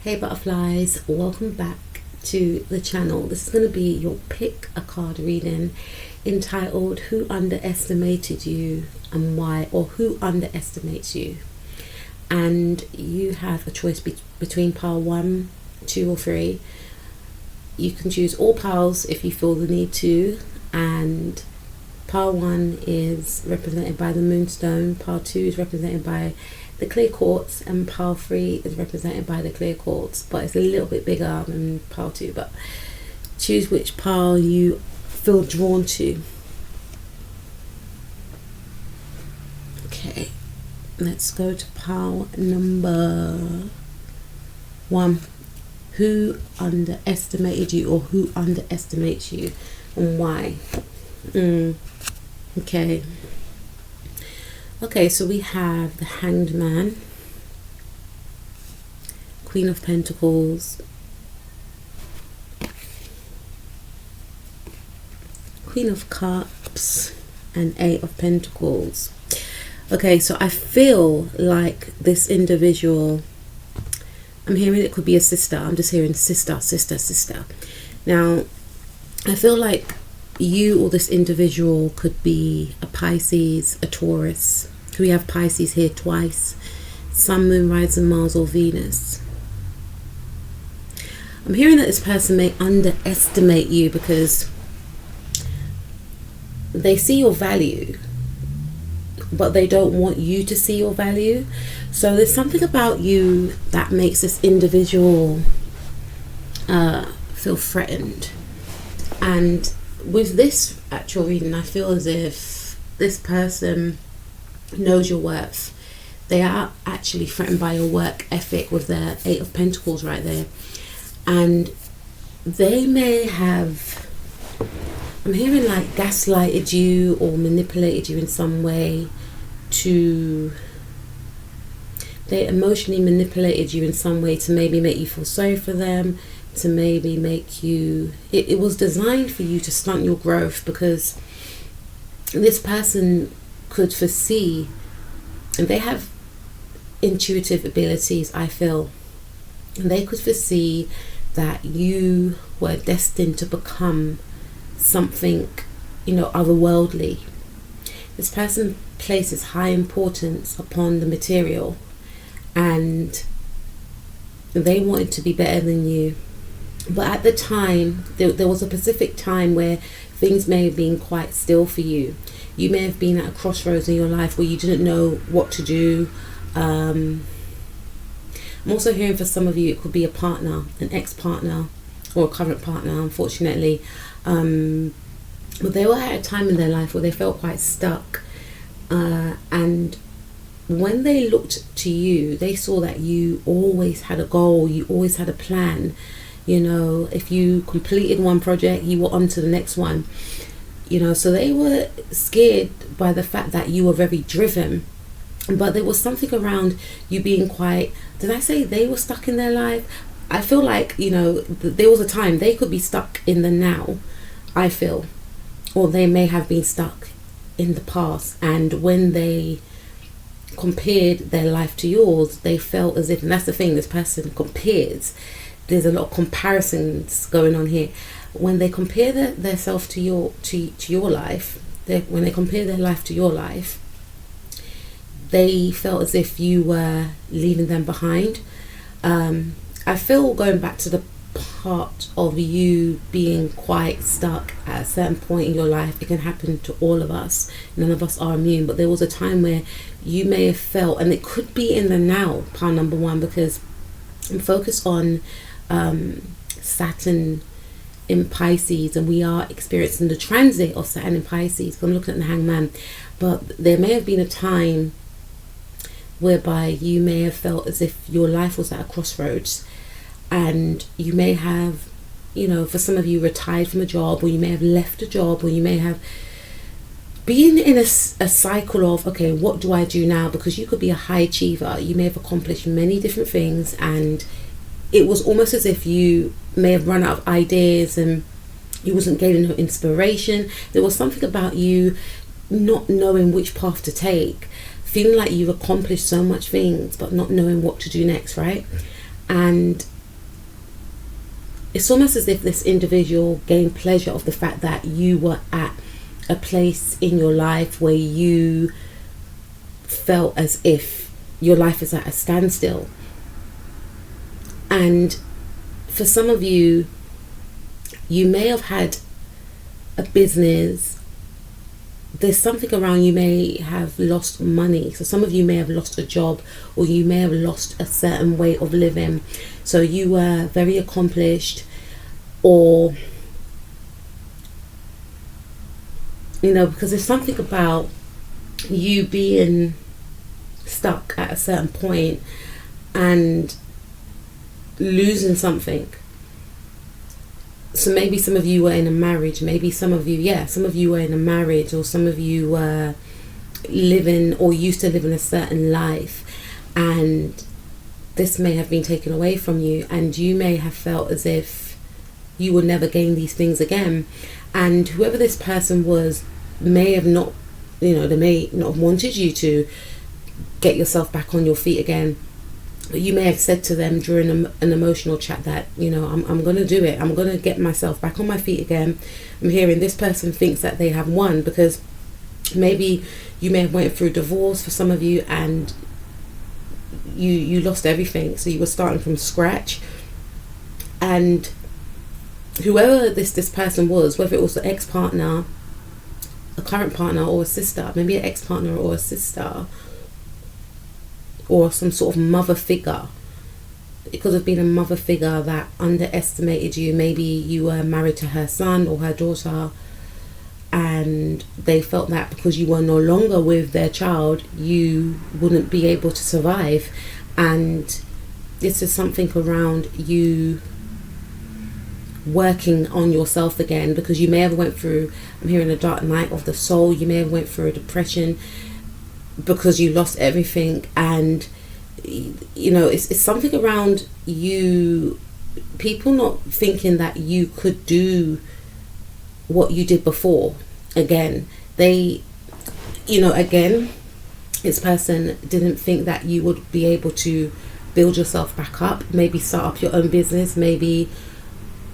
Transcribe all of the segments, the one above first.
Hey butterflies, welcome back to the channel. This is going to be your pick a card reading entitled Who Underestimated You and Why, or Who Underestimates You. And you have a choice between pile 1, 2 or 3. You can choose all piles if you feel the need to, and pile 1 is represented by the moonstone, pile 2 is represented by the clear quartz, and pile 3 is represented by the clear quartz, but it's a little bit bigger than pile 2. But choose which pile you feel drawn to. Okay, let's go to pile number 1. Who underestimated you, or who underestimates you, and why? Okay, so we have the Hanged Man, Queen of Pentacles, Queen of Cups, and 8 of Pentacles. Okay, so I feel like this individual, I'm hearing it could be a sister. I'm just hearing sister. Now, I feel like you or this individual could be a Pisces, a Taurus. We have Pisces here twice. Sun, Moon, Rising, Mars, or Venus. I'm hearing that this person may underestimate you because they see your value, but they don't want you to see your value. So there's something about you that makes this individual feel threatened. And with this actual reading, I feel as if this person knows your worth. They are actually threatened by your work ethic with their 8 of Pentacles right there. And they may have, I'm hearing like gaslighted you or manipulated you in some way they emotionally manipulated you in some way to maybe make you feel sorry for them, to maybe make you, it was designed for you to stunt your growth, because this person could foresee, and they have intuitive abilities, I feel, and they could foresee that you were destined to become something, otherworldly. This person places high importance upon the material, and they wanted to be better than you. But at the time, there was a specific time where things may have been quite still for you. You may have been at a crossroads in your life where you didn't know what to do. I'm also hearing for some of you, it could be a partner, an ex-partner, or a current partner, unfortunately. But they were at a time in their life where they felt quite stuck. And when they looked to you, they saw that you always had a goal, you always had a plan. If you completed one project, you were on to the next one. So they were scared by the fact that you were very driven. But there was something around you being quite, did I say they were stuck in their life? I feel like, there was a time they could be stuck in the now, I feel. Or they may have been stuck in the past. And when they compared their life to yours, they felt as if, and that's the thing, this person compares. There's a lot of comparisons going on here. When they compare their self to your life, when they compare their life to your life, they felt as if you were leaving them behind. I feel, going back to the part of you being quite stuck at a certain point in your life, it can happen to all of us. None of us are immune, but there was a time where you may have felt, and it could be in the now, pile number 1, because I'm focused on Saturn in Pisces, and we are experiencing the transit of Saturn in Pisces. I'm looking at the Hangman, but there may have been a time whereby you may have felt as if your life was at a crossroads, and you may have, for some of you, retired from a job, or you may have left a job, or you may have been in a cycle of, okay, what do I do now? Because you could be a high achiever, you may have accomplished many different things, and it was almost as if you may have run out of ideas and you wasn't getting no inspiration. There was something about you not knowing which path to take, feeling like you've accomplished so much things but not knowing what to do next, right? And it's almost as if this individual gained pleasure of the fact that you were at a place in your life where you felt as if your life is at a standstill. And for some of you, you may have had a business. There's something around, you may have lost money. So some of you may have lost a job, or you may have lost a certain way of living. So you were very accomplished, or, you know, because there's something about you being stuck at a certain point and losing something. So maybe some of you were in a marriage, maybe some of you were in a marriage, or some of you were living or used to living a certain life, and this may have been taken away from you, and you may have felt as if you will never gain these things again. And whoever this person was may have not, you know, they may not have wanted you to get yourself back on your feet again. But you may have said to them during an emotional chat that, you know, I'm going to do it. I'm going to get myself back on my feet again. I'm hearing this person thinks that they have won, because maybe you may have went through divorce for some of you, and you lost everything. So you were starting from scratch. And whoever this person was, whether it was an ex-partner, a current partner, or a sister, maybe an ex-partner or a sister, or some sort of mother figure. It could have been a mother figure that underestimated you. Maybe you were married to her son or her daughter, and they felt that because you were no longer with their child, you wouldn't be able to survive. And this is something around you working on yourself again, because you may have went through, I'm hearing a dark night of the soul. You may have went through a depression because you lost everything. And you know, it's something around you, people not thinking that you could do what you did before again. They, you know, again, this person didn't think that you would be able to build yourself back up, maybe start up your own business, maybe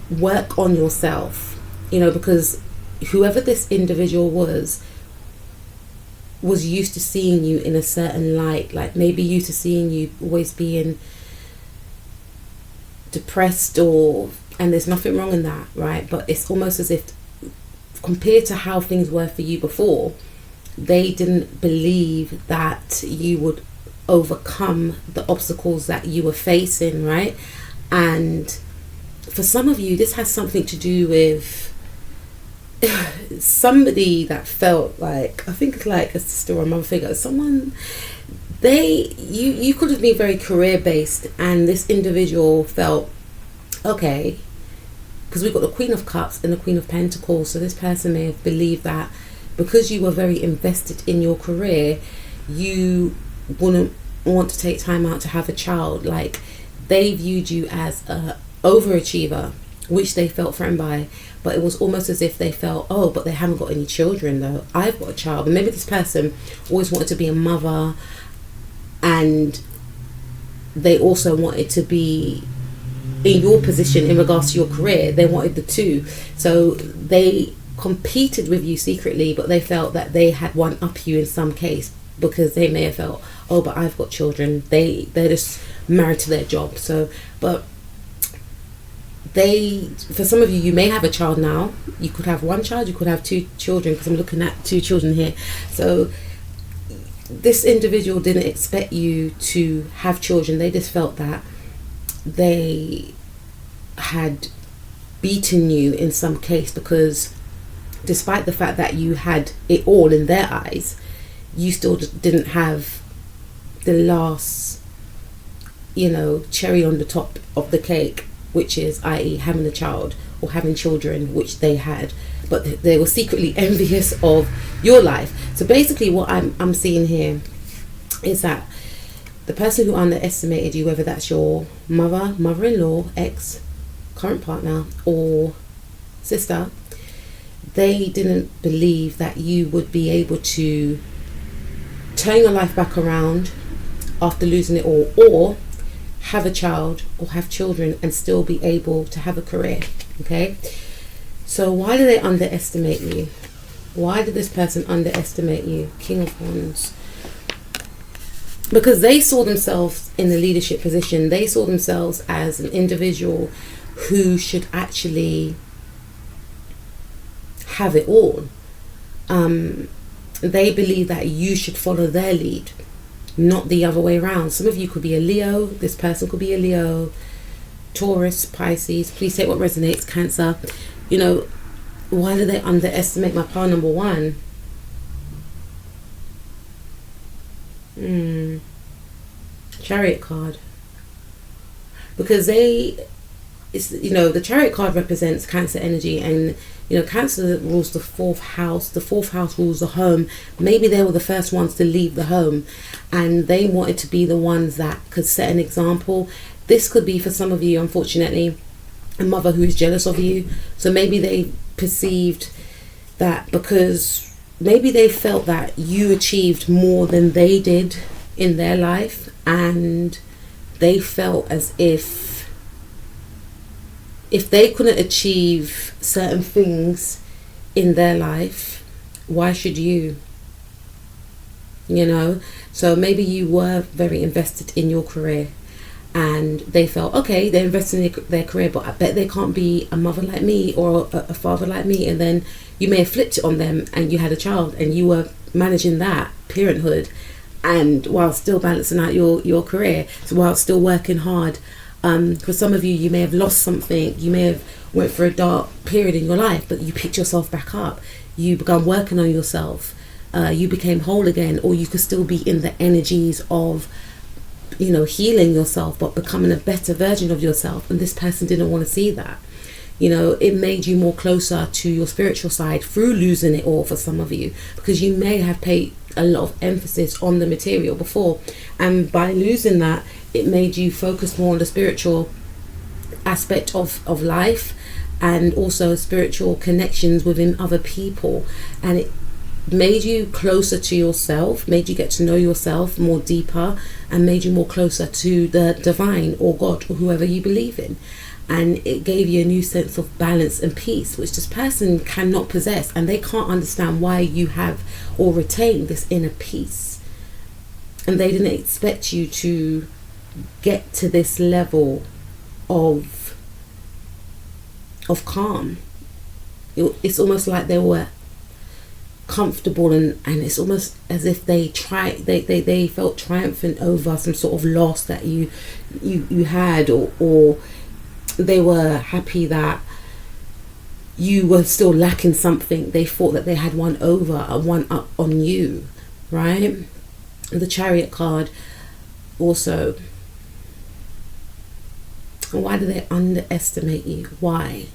work on yourself, you know, because whoever this individual was used to seeing you in a certain light, like maybe used to seeing you always being depressed, and there's nothing wrong in that, right? But it's almost as if, compared to how things were for you before, they didn't believe that you would overcome the obstacles that you were facing, right? And for some of you, this has something to do with somebody that felt like, I think it's like a sister or a mother figure, someone, you could have been very career based, and this individual felt, okay, because we've got the Queen of Cups and the Queen of Pentacles, so this person may have believed that because you were very invested in your career, you wouldn't want to take time out to have a child. Like, they viewed you as a overachiever, which they felt threatened by. But it was almost as if they felt, oh, but they haven't got any children though. I've got a child. And maybe this person always wanted to be a mother, and they also wanted to be in your position in regards to your career. They wanted the two. So they competed with you secretly, but they felt that they had one up you in some case, because they may have felt, oh, but I've got children. They're just married to their job. So, but for some of you, you may have a child now. You could have one child, you could have two children, because I'm looking at two children here. So this individual didn't expect you to have children. They just felt that they had beaten you in some case, because despite the fact that you had it all in their eyes, you still didn't have the last, you know, cherry on the top of the cake, which is, i.e., having a child or having children, which they had, but they were secretly envious of your life. So basically what I'm seeing here is that the person who underestimated you, whether that's your mother, mother-in-law, ex, current partner, or sister, they didn't believe that you would be able to turn your life back around after losing it all, or have a child or have children and still be able to have a career. Okay, so why do they underestimate you? Why did this person underestimate you? King of Wands. Because they saw themselves in the leadership position. They saw themselves as an individual who should actually have it all. They believe that you should follow their lead, not the other way around. Some of you could be a Leo. This person could be a Leo, Taurus, Pisces. Please take what resonates. Cancer. You know, why do they underestimate my pile number one? Chariot card. Because the Chariot card represents Cancer energy, and Cancer rules the fourth house. The fourth house rules the home. Maybe they were the first ones to leave the home, and they wanted to be the ones that could set an example. This could be, for some of you, unfortunately, a mother who is jealous of you. So maybe they perceived that, because maybe they felt that you achieved more than they did in their life, and they felt as if they couldn't achieve certain things in their life, why should you? So maybe you were very invested in your career, and they felt, okay, they're investing in their career, but I bet they can't be a mother like me or a father like me. And then you may have flipped it on them, and you had a child, and you were managing that parenthood, and while still balancing out your career, so while still working hard. For some of you, you may have lost something. You may have went through a dark period in your life, but you picked yourself back up. You began working on yourself. You became whole again, or you could still be in the energies of healing yourself, but becoming a better version of yourself. And this person didn't want to see that. It made you more closer to your spiritual side through losing it all, for some of you, because you may have paid a lot of emphasis on the material before, and by losing that, it made you focus more on the spiritual aspect of life, and also spiritual connections within other people, and it made you closer to yourself, made you get to know yourself more deeper, and made you more closer to the divine or God or whoever you believe in. And it gave you a new sense of balance and peace, which this person cannot possess, and they can't understand why you have or retain this inner peace. And they didn't expect you to get to this level of calm. It's almost like they were comfortable, and it's almost as if they felt triumphant over some sort of loss that you had, or they were happy that you were still lacking something. They thought that they had one up on you, right? The Chariot card also. Why do they underestimate you? Why?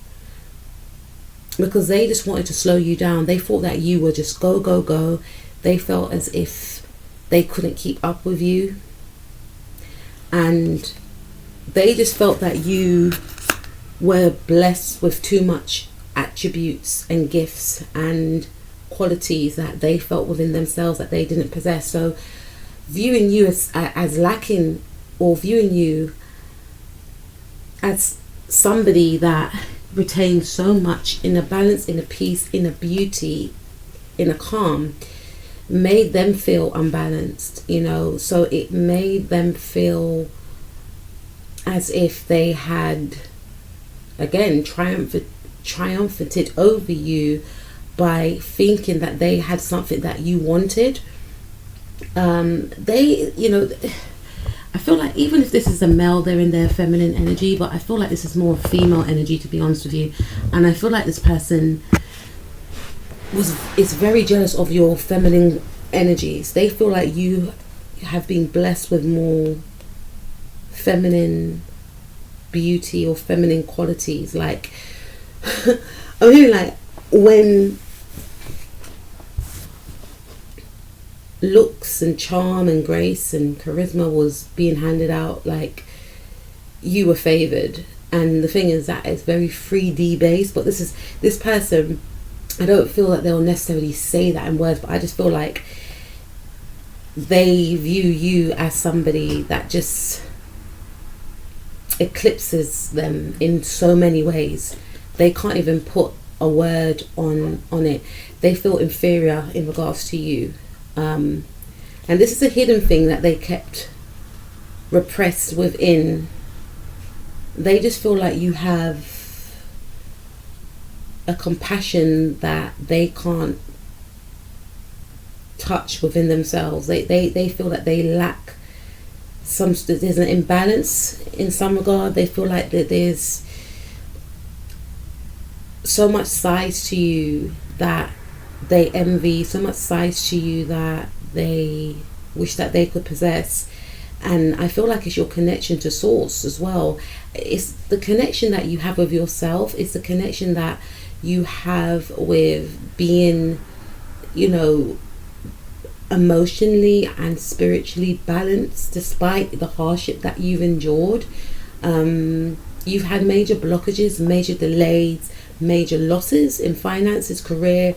Because they just wanted to slow you down. They thought that you were just go, go, go. They felt as if they couldn't keep up with you. And they just felt that you were blessed with too much attributes and gifts and qualities that they felt within themselves that they didn't possess. So viewing you as lacking, or viewing you as somebody that retains so much in a balance, in a peace, in a beauty, in a calm, made them feel unbalanced, so it made them feel as if they had, again, triumphed over you by thinking that they had something that you wanted. I feel like even if this is a male, they're in their feminine energy, but I feel like this is more female energy, to be honest with you. And I feel like this person is very jealous of your feminine energies. They feel like you have been blessed with more feminine beauty or feminine qualities. Like, I mean, like, when looks and charm and grace and charisma was being handed out, like, you were favored. And the thing is that it's very 3D based, but this person, I don't feel that they'll necessarily say that in words, but I just feel like they view you as somebody that just eclipses them in so many ways. They can't even put a word on it. They feel inferior in regards to you, and this is a hidden thing that they kept repressed within. They just feel like you have a compassion that they can't touch within themselves. They feel that they lack there's an imbalance in some regard. They feel like that there's so much size to you that they envy, so much size to you that they wish that they could possess. And I feel like it's your connection to source as well. It's the connection that you have with yourself. It's the connection that you have with being, emotionally and spiritually balanced despite the hardship that you've endured. You've had major blockages, major delays, major losses in finances, career,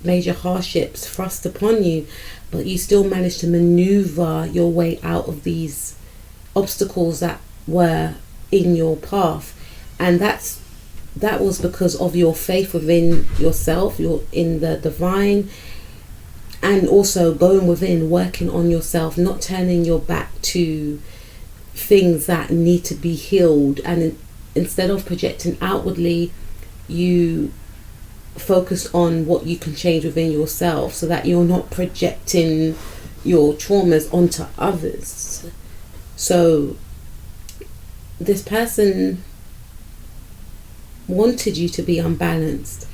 major hardships thrust upon you, but you still managed to maneuver your way out of these obstacles that were in your path. And that was because of your faith within yourself, you're in the divine, and also going within, working on yourself, not turning your back to things that need to be healed. And instead of projecting outwardly, you focus on what you can change within yourself, so that you're not projecting your traumas onto others. So this person wanted you to be unbalanced.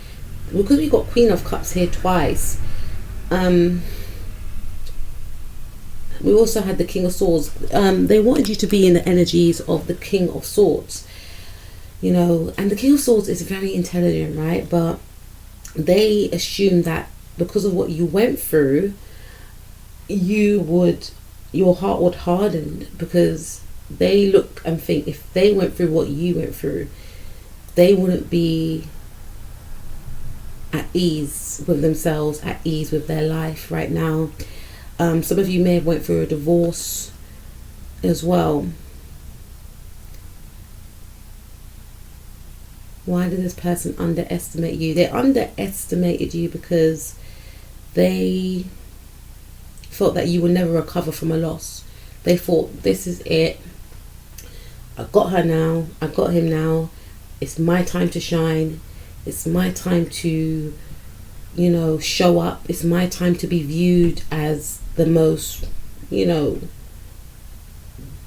Because we got Queen of Cups here twice, we also had the King of Swords. They wanted you to be in the energies of the King of Swords, and the King of Swords is very intelligent, right? But they assumed that because of what you went through, your heart would harden, because they look and think if they went through what you went through, they wouldn't be at ease with themselves, at ease with their life right now. Some of you may have went through a divorce as well. Why did this person underestimate you? They underestimated you because they thought that you would never recover from a loss. They thought, this is it. I got her now. I got him now. It's my time to shine. It's my time to, show up. It's my time to be viewed as the most,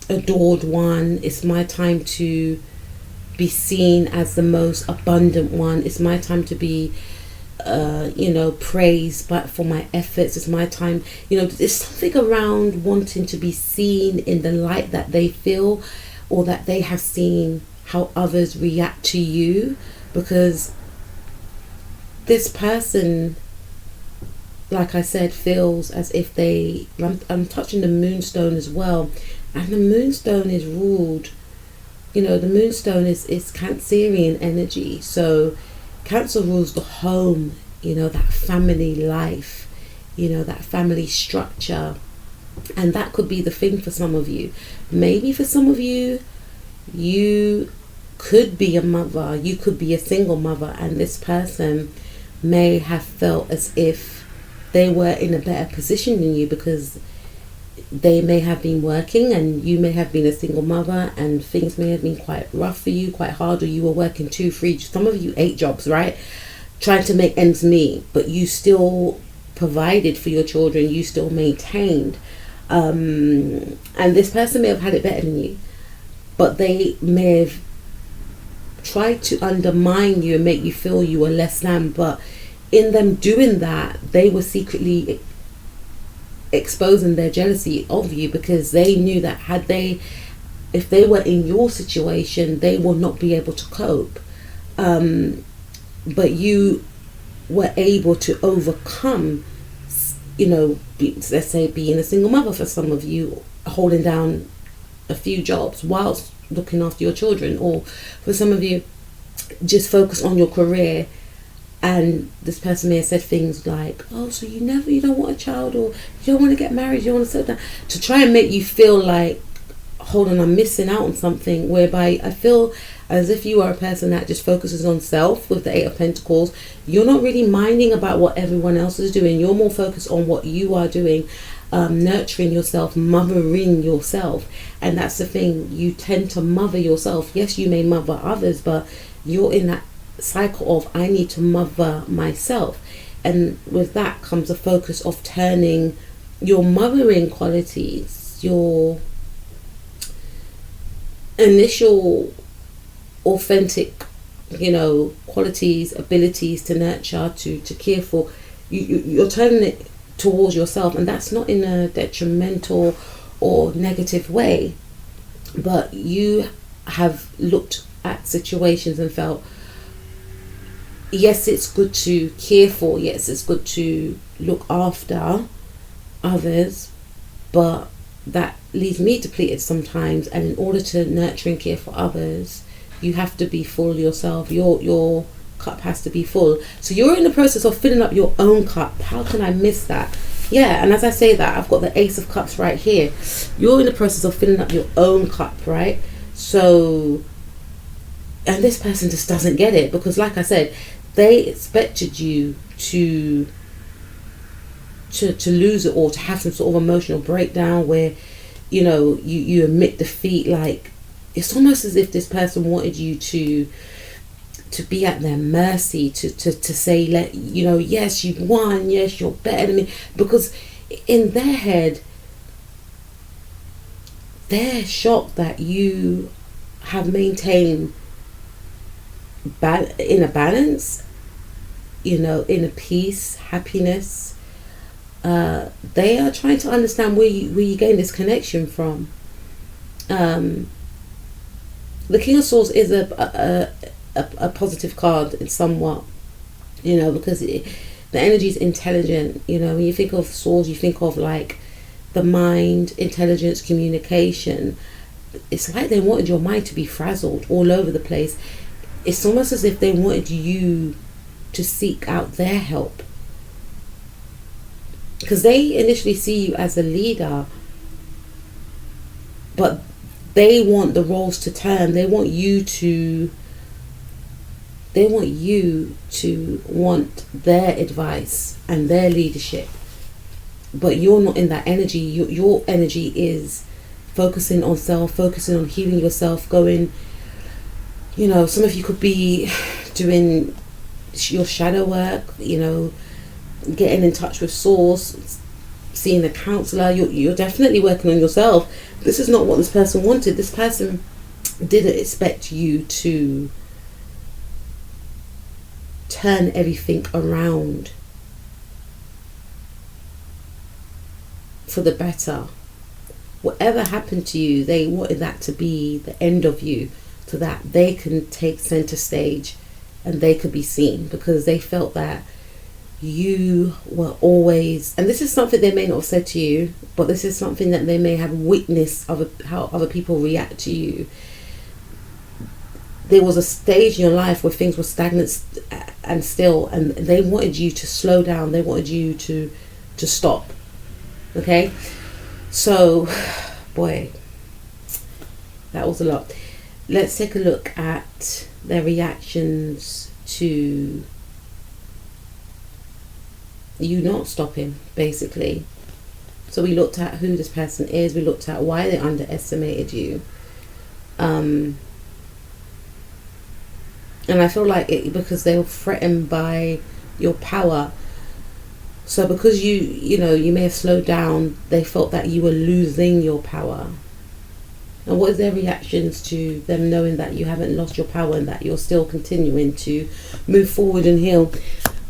adored one. It's my time to be seen as the most abundant one. It's my time to be praised but for my efforts. It's my time, there's something around wanting to be seen in the light that they feel, or that they have seen how others react to you. Because this person, like I said, feels as if I'm touching the moonstone as well, and the moonstone is ruled, the moonstone is Cancerian energy. So Cancer rules the home, that family life, that family structure. And that could be the thing for some of you. Maybe for some of you, you could be a mother, you could be a single mother, and this person may have felt as if they were in a better position than you, because they may have been working and you may have been a single mother, and things may have been quite rough for you, quite hard, or you were working 2, 3, some of you 8 jobs, right? Trying to make ends meet, but you still provided for your children, you still maintained. And this person may have had it better than you, but they may have tried to undermine you and make you feel you were less than. But in them doing that, they were secretly exposing their jealousy of you, because they knew that if they were in your situation, they would not be able to cope. But you were able to overcome, let's say being a single mother for some of you, holding down a few jobs whilst looking after your children, or for some of you, just focus on your career. And this person may have said things like, oh, so you don't want a child, or you don't want to get married, you don't want to settle down, to try and make you feel like, hold on, I'm missing out on something, whereby I feel as if you are a person that just focuses on self with the Eight of Pentacles. You're not really minding about what everyone else is doing. You're more focused on what you are doing, nurturing yourself, mothering yourself. And that's the thing, you tend to mother yourself. Yes, you may mother others, but you're in that cycle of I need to mother myself. And with that comes a focus of turning your mothering qualities, your initial authentic, qualities, abilities to nurture, to care for, you're turning it towards yourself. And that's not in a detrimental or negative way, but you have looked at situations and felt, yes, it's good to care for, yes, it's good to look after others, but that leaves me depleted sometimes. And in order to nurture and care for others, you have to be full yourself. Your cup has to be full. So you're in the process of filling up your own cup. How can I miss that? Yeah, and as I say that, I've got the Ace of Cups right here. You're in the process of filling up your own cup, right? So, and this person just doesn't get it, because like I said, they expected you to lose it, or to have some sort of emotional breakdown where you admit defeat. Like, it's almost as if this person wanted you to be at their mercy, to say, yes, you've won, yes, you're better than me, because in their head they're shocked that you have maintained in a balance, in a peace, happiness. They are trying to understand where you gain this connection from. The King of Swords is a positive card in somewhat, because the energy is intelligent. When you think of swords, you think of like the mind, intelligence, communication. It's like they wanted your mind to be frazzled all over the place. It's almost as if they wanted you to seek out their help, because they initially see you as a leader, but they want the roles to turn. They want you to want their advice and their leadership, but you're not in that energy. Your energy is focusing on self, focusing on healing yourself, going, some of you could be doing your shadow work, getting in touch with source, seeing a counselor. You're definitely working on yourself. This is not what this person wanted. This person didn't expect you to turn everything around for the better. Whatever happened to you, they wanted that to be the end of you, so that they can take center stage and they could be seen, because they felt that you were always, and this is something they may not have said to you, but this is something that they may have witnessed of how other people react to you. There was a stage in your life where things were stagnant and still, and they wanted you to slow down. They wanted you to stop. Okay, so boy, that was a lot. Let's take a look at their reactions to you not stopping, basically. So we looked at who this person is. We looked at why they underestimated you. And I feel like it because they were threatened by your power. So because you may have slowed down, they felt that you were losing your power. And what is their reactions to them knowing that you haven't lost your power and that you're still continuing to move forward and heal?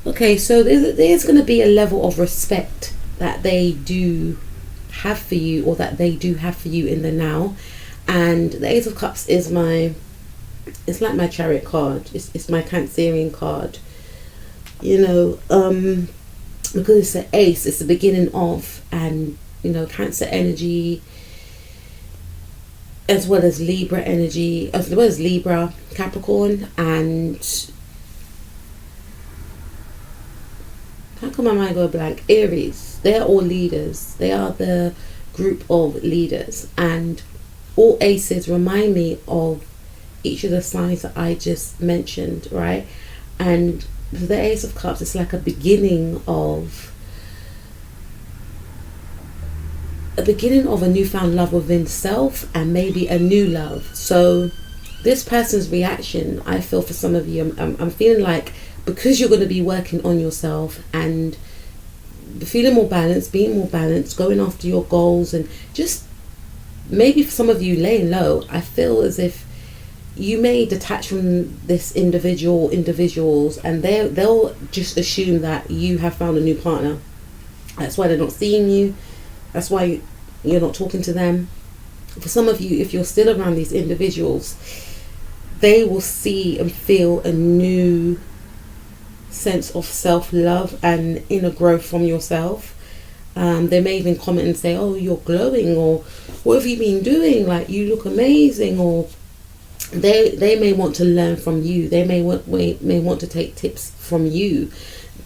Okay, so there's going to be a level of respect that they do have for you, or that they do have for you in the now. And the Ace of Cups is it's like my Chariot card. It's my Cancerian card. Because it's an ace, it's the beginning of, and Cancer energy, as well as Libra energy, as well as Libra, Capricorn, and how come my mind go blank? Aries. They're all leaders. They are the group of leaders, and all aces remind me of each of the signs that I just mentioned, right? And for the Ace of Cups, it's like a beginning of a newfound love within self, and maybe a new love. So this person's reaction, I feel for some of you, I'm feeling like, because you're going to be working on yourself and feeling more balanced, being more balanced, going after your goals, and just maybe for some of you laying low, I feel as if you may detach from this individuals, and they'll just assume that you have found a new partner. That's why they're not seeing you. That's why you're not talking to them. For some of you, if you're still around these individuals, they will see and feel a new sense of self-love and inner growth from yourself. They may even comment and say, oh, you're glowing, or what have you been doing? Like, you look amazing. Or they may want to learn from you. They may want to take tips from you.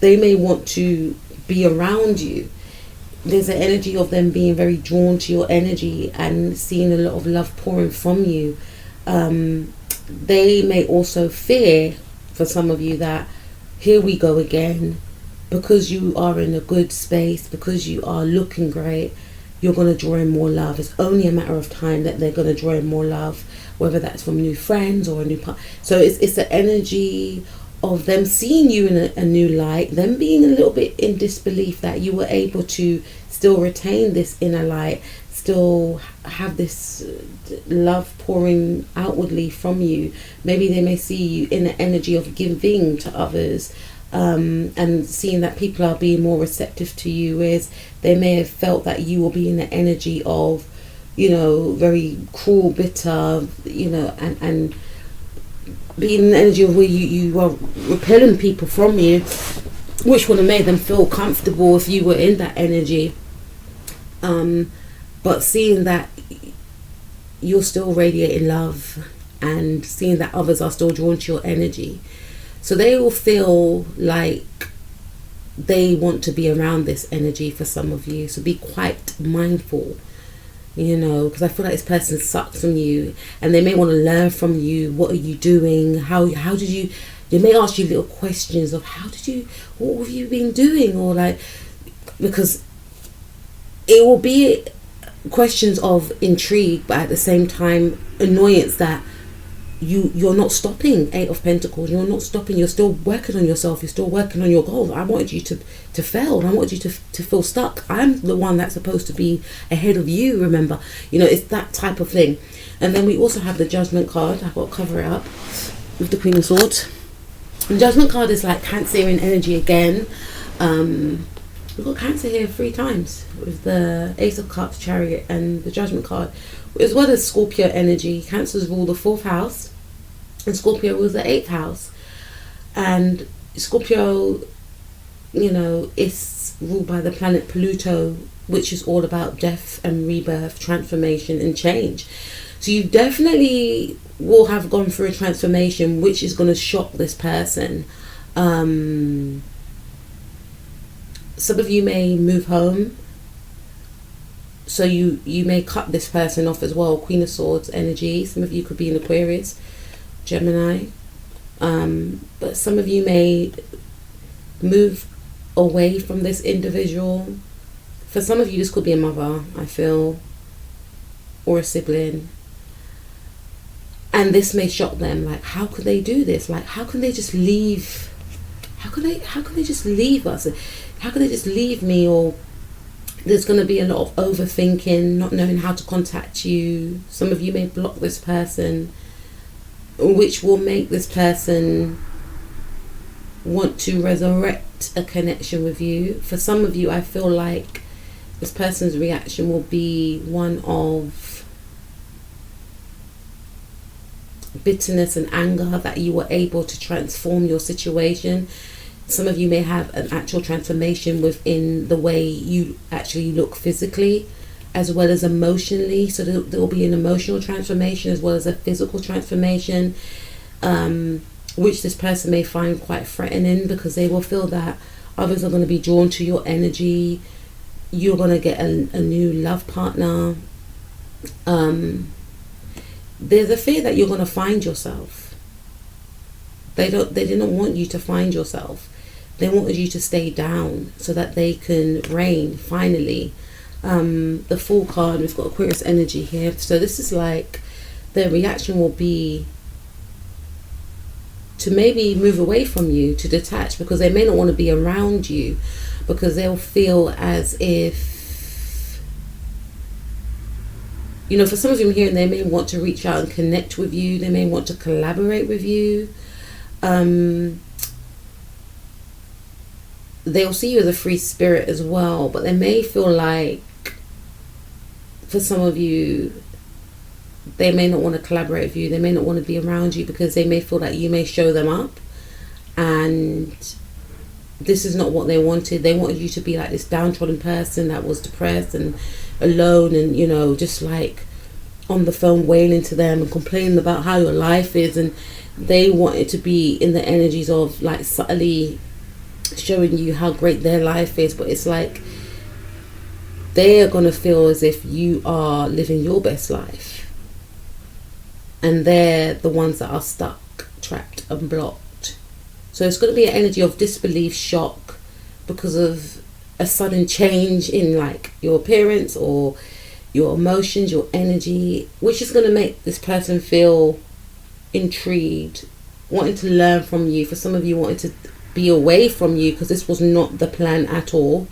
They may want to be around you. There's an energy of them being very drawn to your energy and seeing a lot of love pouring from you. They may also fear, for some of you, that here we go again, because you are in a good space, because you are looking great, you're going to draw in more love. It's only a matter of time that they're going to draw in more love, whether that's from new friends or a new partner. So it's the energy of them seeing you in a new light, them being a little bit in disbelief that you were able to still retain this inner light, still have this love pouring outwardly from you. Maybe they may see you in the energy of giving to others, and seeing that people are being more receptive to you, whereas they may have felt that you will be in the energy of, very cruel, bitter, and being in the energy of where you are repelling people from you, which would have made them feel comfortable if you were in that energy. But seeing that you're still radiating love, and seeing that others are still drawn to your energy, so they will feel like they want to be around this energy for some of you. So be quite mindful, because I feel like this person sucks from you, and they may want to learn from you. What are you doing? How did you? They may ask you little questions of what have you been doing, or like, because it will be questions of intrigue, but at the same time annoyance that you're not stopping. Eight of Pentacles, you're not stopping. You're still working on yourself. You're still working on your goals. I wanted you to fail. I wanted you to feel stuck. I'm the one that's supposed to be ahead of you, remember. It's that type of thing. And then we also have the Judgment card. I've got to cover it up with the Queen of Swords. The Judgment card is like Cancerian energy again. We've got Cancer here 3 times with the Ace of Cups, Chariot, and the Judgment card, as well as Scorpio energy. Cancers rule the 4th house, and Scorpio rules the 8th house. And Scorpio, is ruled by the planet Pluto, which is all about death and rebirth, transformation and change. So you definitely will have gone through a transformation which is going to shock this person. Some of you may move home, so you may cut this person off as well. Queen of Swords energy. Some of you could be in Aquarius, Gemini, but some of you may move away from this individual. For some of you, this could be a mother, I feel, or a sibling, and this may shock them. Like, how could they do this? Like, how can they just leave? How can they just leave us? How can they just leave me? Or there's going to be a lot of overthinking, not knowing how to contact you. Some of you may block this person, which will make this person want to resurrect a connection with you. For some of you, I feel like this person's reaction will be one of bitterness and anger that you were able to transform your situation. Some of you may have an actual transformation within the way you actually look physically, as well as emotionally. So there will be an emotional transformation as well as a physical transformation, which this person may find quite threatening, because they will feel that others are going to be drawn to your energy. You're going to get a new love partner. there's a fear that you're going to find yourself. They didn't want you to find yourself. They wanted you to stay down so that they can reign finally. The Fool card, we've got Aquarius energy here. So this is like their reaction will be to maybe move away from you, to detach, because they may not want to be around you, because they'll feel as if, you know, for some of you here, they may want to reach out and connect with you. They may want to collaborate with you. They'll see you as a free spirit as well, but they may feel like, for some of you, they may not want to collaborate with you. They may not want to be around you because they may feel that you may show them up, and this is not what they wanted. They wanted you to be like this downtrodden person that was depressed and alone, and, you know, just like on the phone wailing to them and complaining about how your life is. And they wanted to be in the energies of like subtly showing you how great their life is, but it's like they are going to feel as if you are living your best life, and they're the ones that are stuck, trapped and blocked. So it's going to be an energy of disbelief, shock, because of a sudden change in like your appearance or your emotions, your energy, which is going to make this person feel intrigued, wanting to learn from you. For some of you, wanting to be away from you because this was not the plan at all.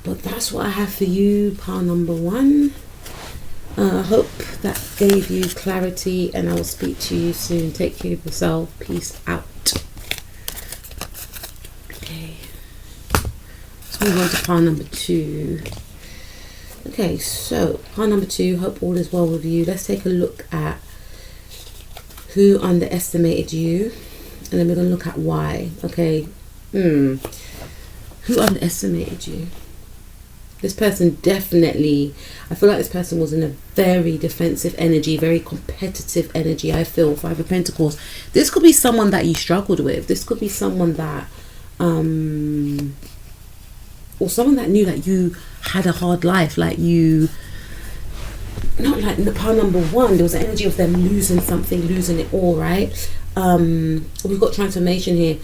But that's what I have for you, pile number 1. I hope that gave you clarity, and I will speak to you soon. Take care of yourself. Peace out. Okay, let's move on to pile number 2. Okay, so pile number 2, hope all is well with you. Let's take a look at who underestimated you, and then we're going to look at why. Okay, who underestimated you? This person definitely, I feel like this person was in a very defensive energy, very competitive energy. I feel 5 of Pentacles. This could be someone that you struggled with. This could be someone that, or someone that knew that you had a hard life, like you, not like in the pile number 1, there was an energy of them losing something, losing it all, right? We've got transformation here.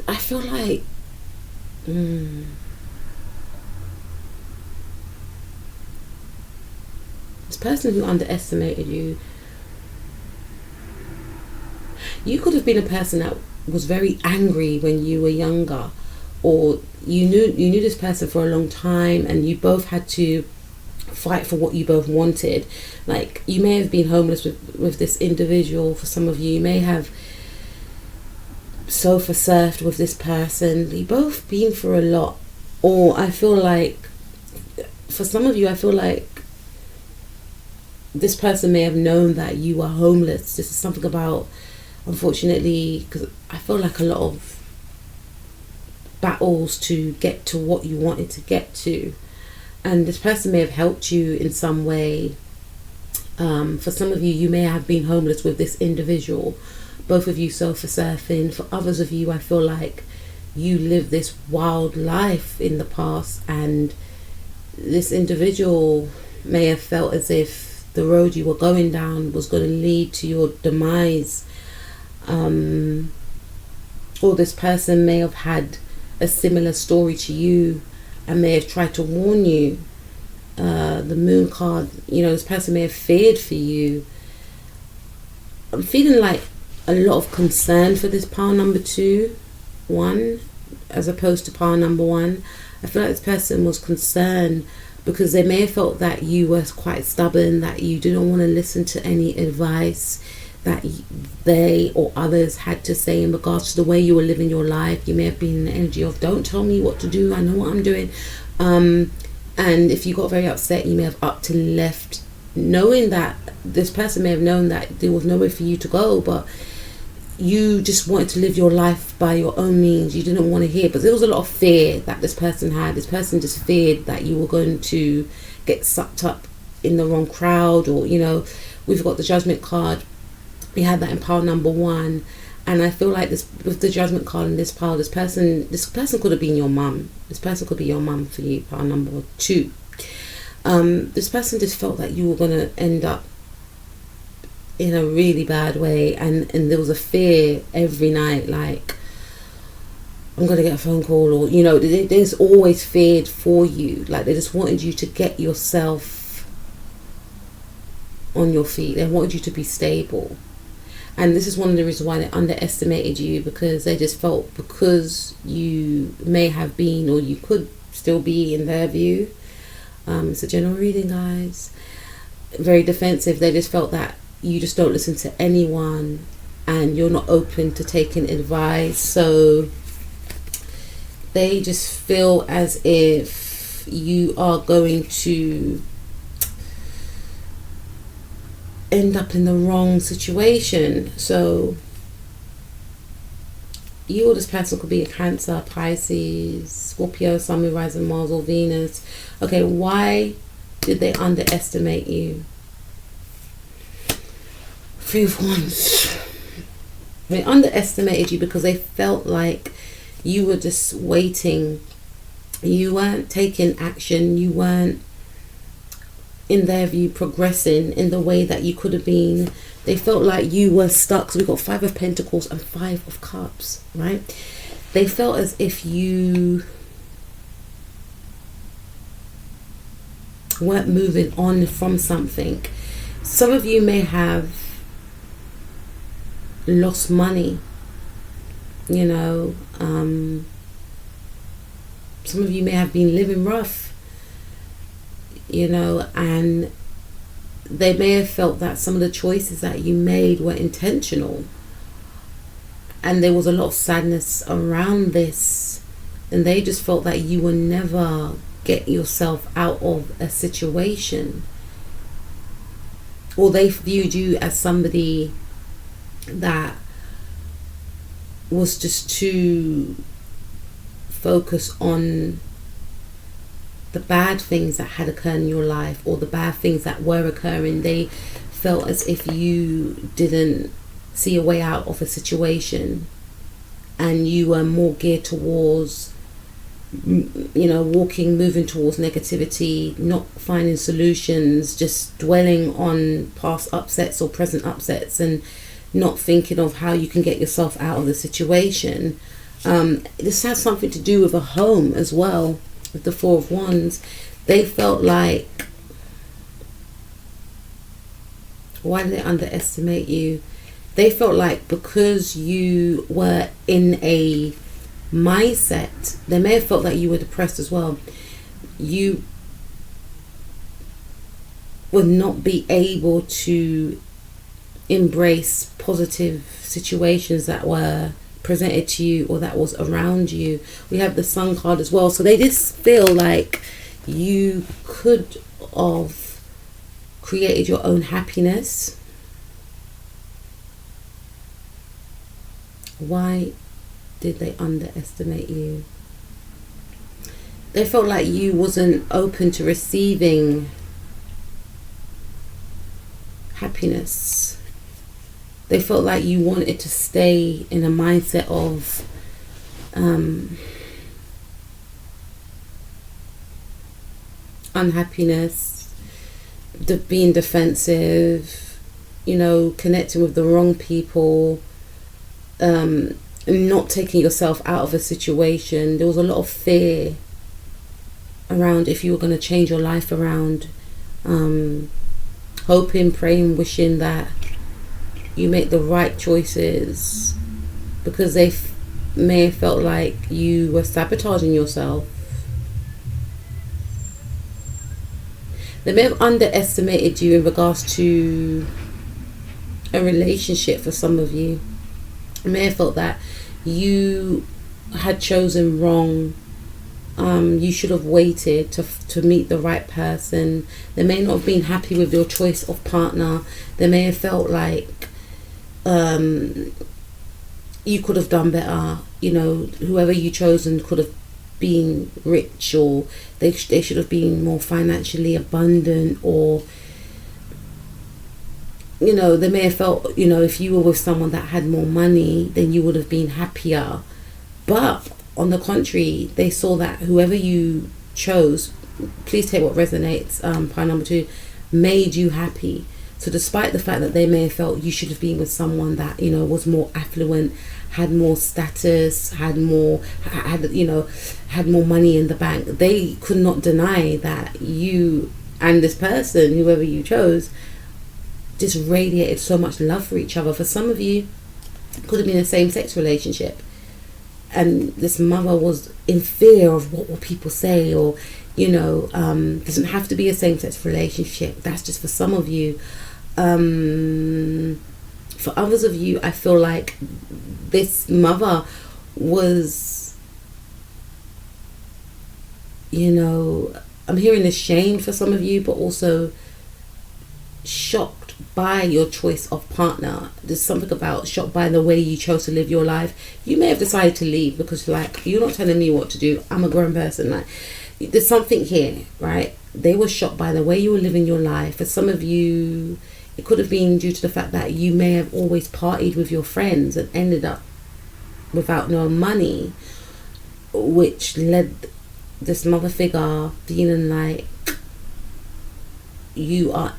I feel like, this person who underestimated you, you could have been a person that was very angry when you were younger, or you knew this person for a long time, and you both had to fight for what you both wanted. Like, you may have been homeless with this individual. For some of you, you may have sofa surfed with this person. You both been through a lot. Or I feel like, for some of you, I feel like this person may have known that you were homeless. This is something about, unfortunately, because I feel like a lot of battles to get to what you wanted to get to, and this person may have helped you in some way. For some of you, you may have been homeless with this individual, both of you sofa surfing. For others of you, I feel like you lived this wild life in the past, and this individual may have felt as if the road you were going down was going to lead to your demise. Or this person may have had a similar story to you and may have tried to warn you. The Moon card, you know, this person may have feared for you. I'm feeling like a lot of concern for this pile number 1, as opposed to pile number 1. I feel like this person was concerned because they may have felt that you were quite stubborn, that you didn't want to listen to any advice that they or others had to say in regards to the way you were living your life. You may have been in the energy of, don't tell me what to do, I know what I'm doing. And if you got very upset, you may have upped and left, knowing that this person may have known that there was nowhere for you to go, but you just wanted to live your life by your own means. You didn't want to hear, but there was a lot of fear that this person had. This person just feared that you were going to get sucked up in the wrong crowd, or, you know, we've got the Judgment card. We had that in pile number 1, and I feel like this, with the Judgment card in this pile, this person could have been your mum. This person could be your mum for you, pile number 2. This person just felt that you were going to end up in a really bad way, and there was a fear every night, like, I'm gonna get a phone call, or there's always feared for you. Like, they just wanted you to get yourself on your feet. They wanted you to be stable. And this is one of the reasons why they underestimated you, because they just felt, because you may have been, or you could still be, in their view, it's a general reading, guys, very defensive. They just felt that you just don't listen to anyone, and you're not open to taking advice. So they just feel as if you are going to end up in the wrong situation. So you or this person could be a Cancer, Pisces, Scorpio, Sun, Moon, Rising, Mars, or Venus. Okay, why did they underestimate you? 3 of Wands. They underestimated you because they felt like you were just waiting. You weren't taking action. You weren't, in their view, progressing in the way that you could have been. They felt like you were stuck. So we got 5 of Pentacles and 5 of Cups, right? They felt as if you weren't moving on from something. Some of you may have lost money, some of you may have been living rough, and they may have felt that some of the choices that you made were intentional, and there was a lot of sadness around this, and they just felt that you will never get yourself out of a situation, or they viewed you as somebody that was just too focused on the bad things that had occurred in your life, or the bad things that were occurring. They felt as if you didn't see a way out of a situation, and you were more geared towards moving towards negativity, not finding solutions, just dwelling on past upsets or present upsets, and not thinking of how you can get yourself out of the situation. This has something to do with a home as well, with the 4 of Wands. They felt like, why did they underestimate you? They felt like because you were in a mindset, they may have felt that you were depressed as well. You would not be able to embrace positive situations that were presented to you or that was around you. We have the Sun card as well. So they just feel like you could have created your own happiness. Why did they underestimate you? They felt like you wasn't open to receiving happiness. They felt like you wanted to stay in a mindset of unhappiness, being defensive, connecting with the wrong people, not taking yourself out of a situation. There was a lot of fear around if you were going to change your life around, hoping, praying, wishing that you make the right choices, because they may have felt like you were sabotaging yourself. They may have underestimated you in regards to a relationship. For some of you, they may have felt that you had chosen wrong. You should have waited to meet the right person. They may not have been happy with your choice of partner. They may have felt like you could have done better. Whoever you chosen could have been rich, or they should have been more financially abundant, or they may have felt, if you were with someone that had more money, then you would have been happier. But on the contrary, they saw that whoever you chose, please take what resonates, pile number 2, made you happy. So despite the fact that they may have felt you should have been with someone that, you know, was more affluent, had more status, had more money in the bank, they could not deny that you and this person, whoever you chose, just radiated so much love for each other. For some of you, it could have been a same-sex relationship, and this mother was in fear of what will people say, or, you know, doesn't have to be a same-sex relationship. That's just for some of you. For others of you, I feel like this mother was, you know, I'm hearing ashamed for some of you, but also shocked by your choice of partner. There's something about shocked by the way you chose to live your life. You may have decided to leave because, like, you're not telling me what to do. I'm a grown person. Like, there's something here, right? They were shocked by the way you were living your life. For some of you, it could have been due to the fact that you may have always partied with your friends and ended up without no money, which led this mother figure feeling like you are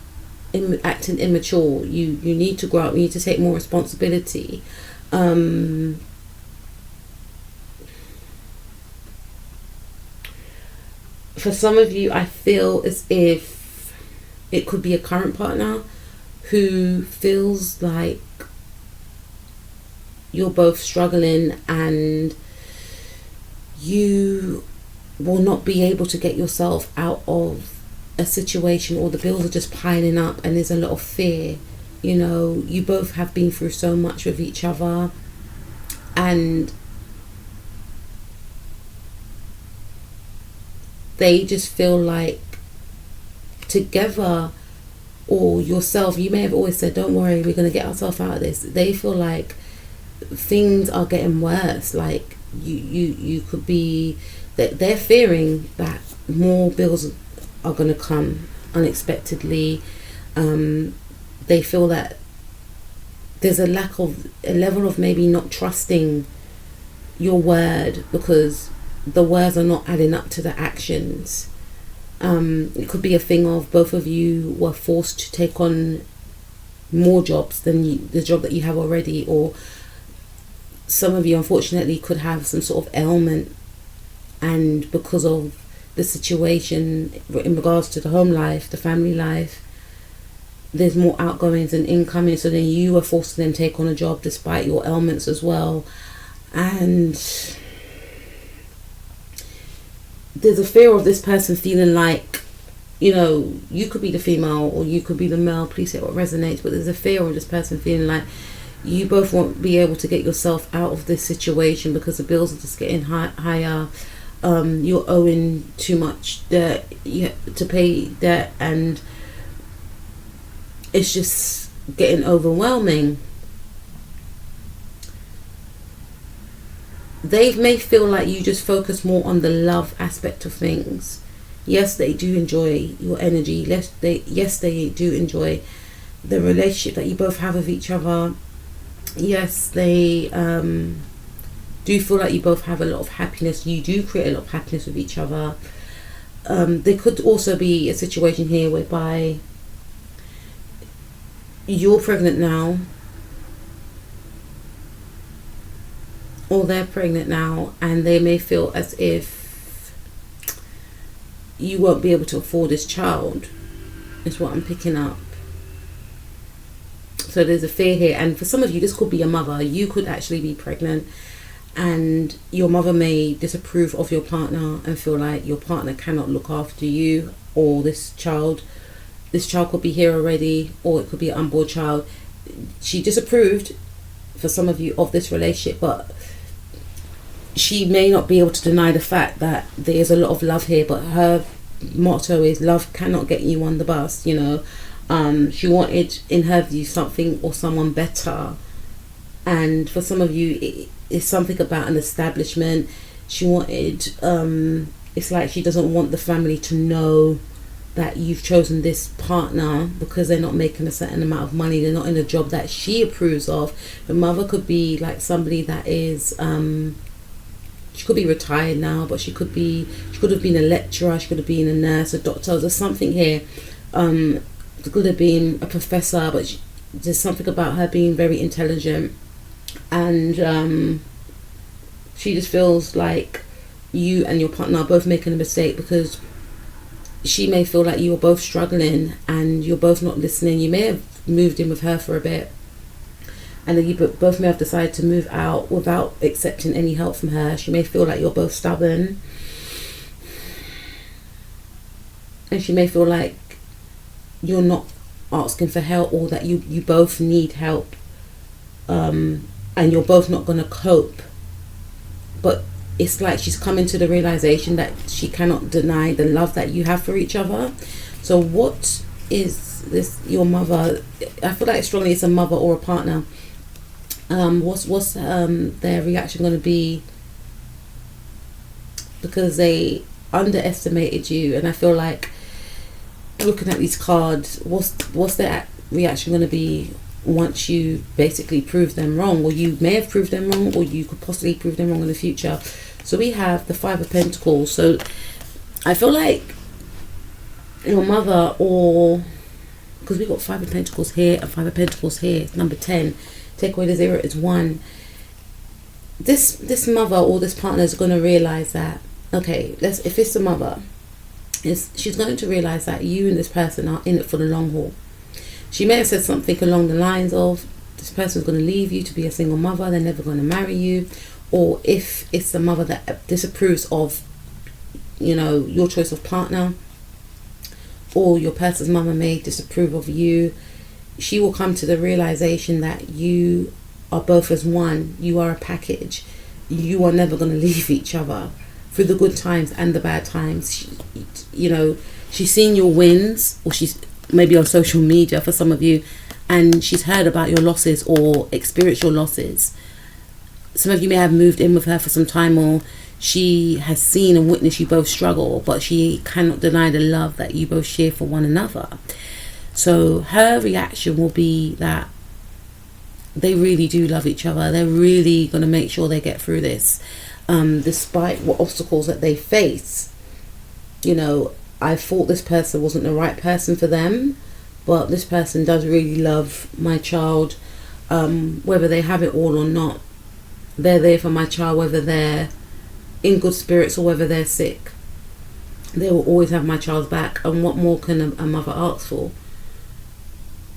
acting immature. You need to grow up. You need to take more responsibility. For some of you, I feel as if it could be a current partner who feels like you're both struggling and you will not be able to get yourself out of a situation, or the bills are just piling up and there's a lot of fear. You know, you both have been through so much with each other, and they just feel like together, or yourself, you may have always said, don't worry, we're going to get ourselves out of this. They feel like things are getting worse. Like you could be, that they're fearing that more bills are going to come unexpectedly. They feel that there's a level of maybe not trusting your word, because the words are not adding up to the actions. It could be a thing of both of you were forced to take on more jobs than the job that you have already, or some of you unfortunately could have some sort of ailment, and because of the situation in regards to the home life, the family life, there's more outgoings than incoming, so then you were forced to then take on a job despite your ailments as well. And there's a fear of this person feeling like, you know, you could be the female or you could be the male, please say what resonates, but there's a fear of this person feeling like you both won't be able to get yourself out of this situation because the bills are just getting higher. You're owing too much debt, you have to pay debt, and it's just getting overwhelming. They may feel like you just focus more on the love aspect of things. Yes, they do enjoy your energy. Yes, they do enjoy the relationship that you both have with each other. Yes, they do feel like you both have a lot of happiness. You do create a lot of happiness with each other. There could also be a situation here whereby you're pregnant now, or they're pregnant now, and they may feel as if you won't be able to afford this child, is what I'm picking up. So there's a fear here, and for some of you this could be a mother. You could actually be pregnant and your mother may disapprove of your partner and feel like your partner cannot look after you or this child. This child could be here already, or it could be an unborn child. She disapproved, for some of you, of this relationship, but she may not be able to deny the fact that there is a lot of love here, but her motto is love cannot get you on the bus, you know. She wanted, in her view, something or someone better. And for some of you, it's something about an establishment. She wanted, it's like she doesn't want the family to know that you've chosen this partner because they're not making a certain amount of money. They're not in a job that she approves of. The mother could be like somebody that is, she could be retired now, but she could have been a lecturer, she could have been a nurse, a doctor. There's something here. could have been a professor, but there's something about her being very intelligent, and she just feels like you and your partner are both making a mistake, because she may feel like you're both struggling and you're both not listening. You may have moved in with her for a bit, and then you both may have decided to move out without accepting any help from her. She may feel like you're both stubborn, and she may feel like you're not asking for help, or that you both need help, and you're both not going to cope. But it's like she's coming to the realization that she cannot deny the love that you have for each other. So what is this, your mother? I feel like strongly it's a mother or a partner. What's their reaction going to be? Because they underestimated you, and I feel like, looking at these cards, what's their reaction going to be once you basically prove them wrong? Or you may have proved them wrong, or you could possibly prove them wrong in the future. So we have the Five of Pentacles. So I feel like your mother, or because we got Five of Pentacles here and Five of Pentacles here, number 10, take away the 0 is 1. This mother or this partner is going to realize that, okay, if it's the mother, she's going to realize that you and this person are in it for the long haul. She may have said something along the lines of, this person's going to leave you to be a single mother, they're never going to marry you. Or if it's the mother that disapproves of, your choice of partner, or your person's mother may disapprove of you, she will come to the realization that you are both as one. You are a package. You are never going to leave each other through the good times and the bad times. She's seen your wins, or she's maybe on social media for some of you, and she's heard about your losses or experienced your losses. Some of you may have moved in with her for some time, or she has seen and witnessed you both struggle, but she cannot deny the love that you both share for one another. So her reaction will be that they really do love each other. They're really going to make sure they get through this, despite what obstacles that they face. I thought this person wasn't the right person for them, but this person does really love my child, whether they have it all or not. They're there for my child, whether they're in good spirits or whether they're sick. They will always have my child's back, and what more can a mother ask for?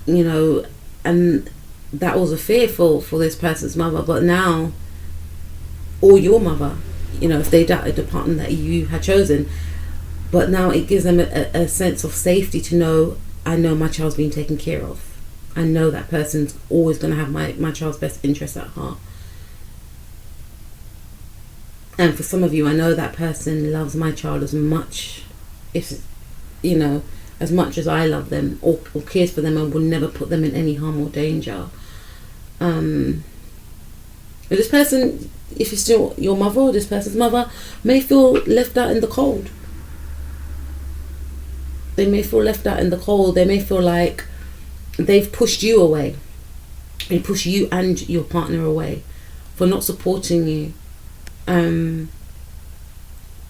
And that was a fear for this person's mother, but now, or your mother, if they doubted the partner that you had chosen, but now it gives them a sense of safety to know, I know my child's being taken care of. I know that person's always going to have my child's best interest at heart. And for some of you, I know that person loves my child as much, as much as I love them, or cares for them, and will never put them in any harm or danger. This person, if it's still your mother or this person's mother, may feel left out in the cold. They may feel left out in the cold. They may feel like they've pushed you away. They push you and your partner away for not supporting you.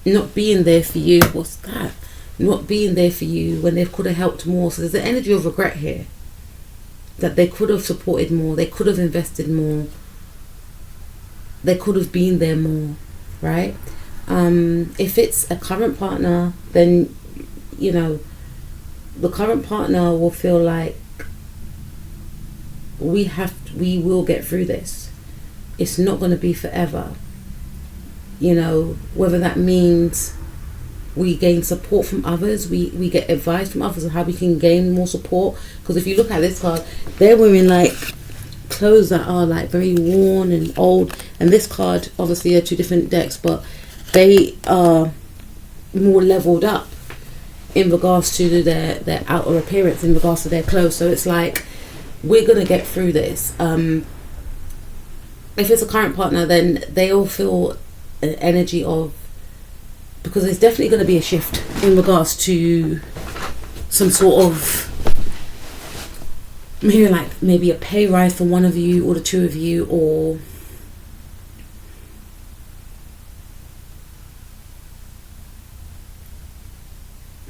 Not being there for you. What's that? Not being there for you when they could have helped more. So there's an energy of regret here, that they could have supported more, they could have invested more, they could have been there more, right? If it's a current partner, then the current partner will feel like we will get through this. It's not going to be forever. Whether that means we gain support from others, we get advice from others on how we can gain more support. Because if you look at this card, they're wearing like clothes that are like very worn and old, and this card, obviously they're two different decks, but they are more leveled up in regards to their outer appearance, in regards to their clothes. So it's like, we're gonna get through this. If it's a current partner, then they all feel an energy of, because there's definitely going to be a shift in regards to some sort of maybe a pay rise for one of you or the two of you, or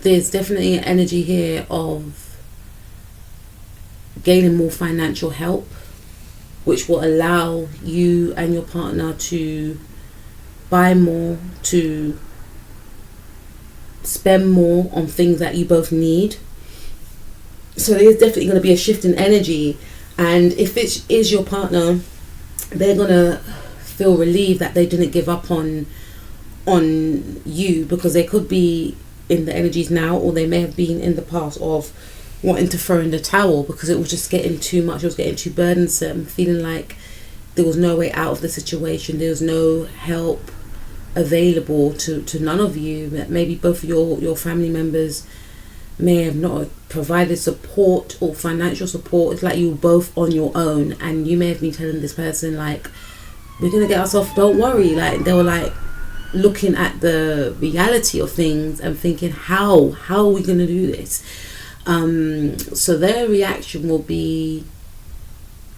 there's definitely an energy here of gaining more financial help, which will allow you and your partner to buy more, to spend more on things that you both need. So there's definitely going to be a shift in energy, and if it is your partner, they're going to feel relieved that they didn't give up on you, because they could be in the energies now, or they may have been in the past of wanting to throw in the towel because it was just getting too much, it was getting too burdensome, feeling like there was no way out of the situation, there was no help available to none of you. Maybe both of your family members may have not provided support or financial support. It's like you were both on your own, and you may have been telling this person like, we're gonna get us off, don't worry. Like, they were like looking at the reality of things and thinking, how are we gonna do this? So their reaction will be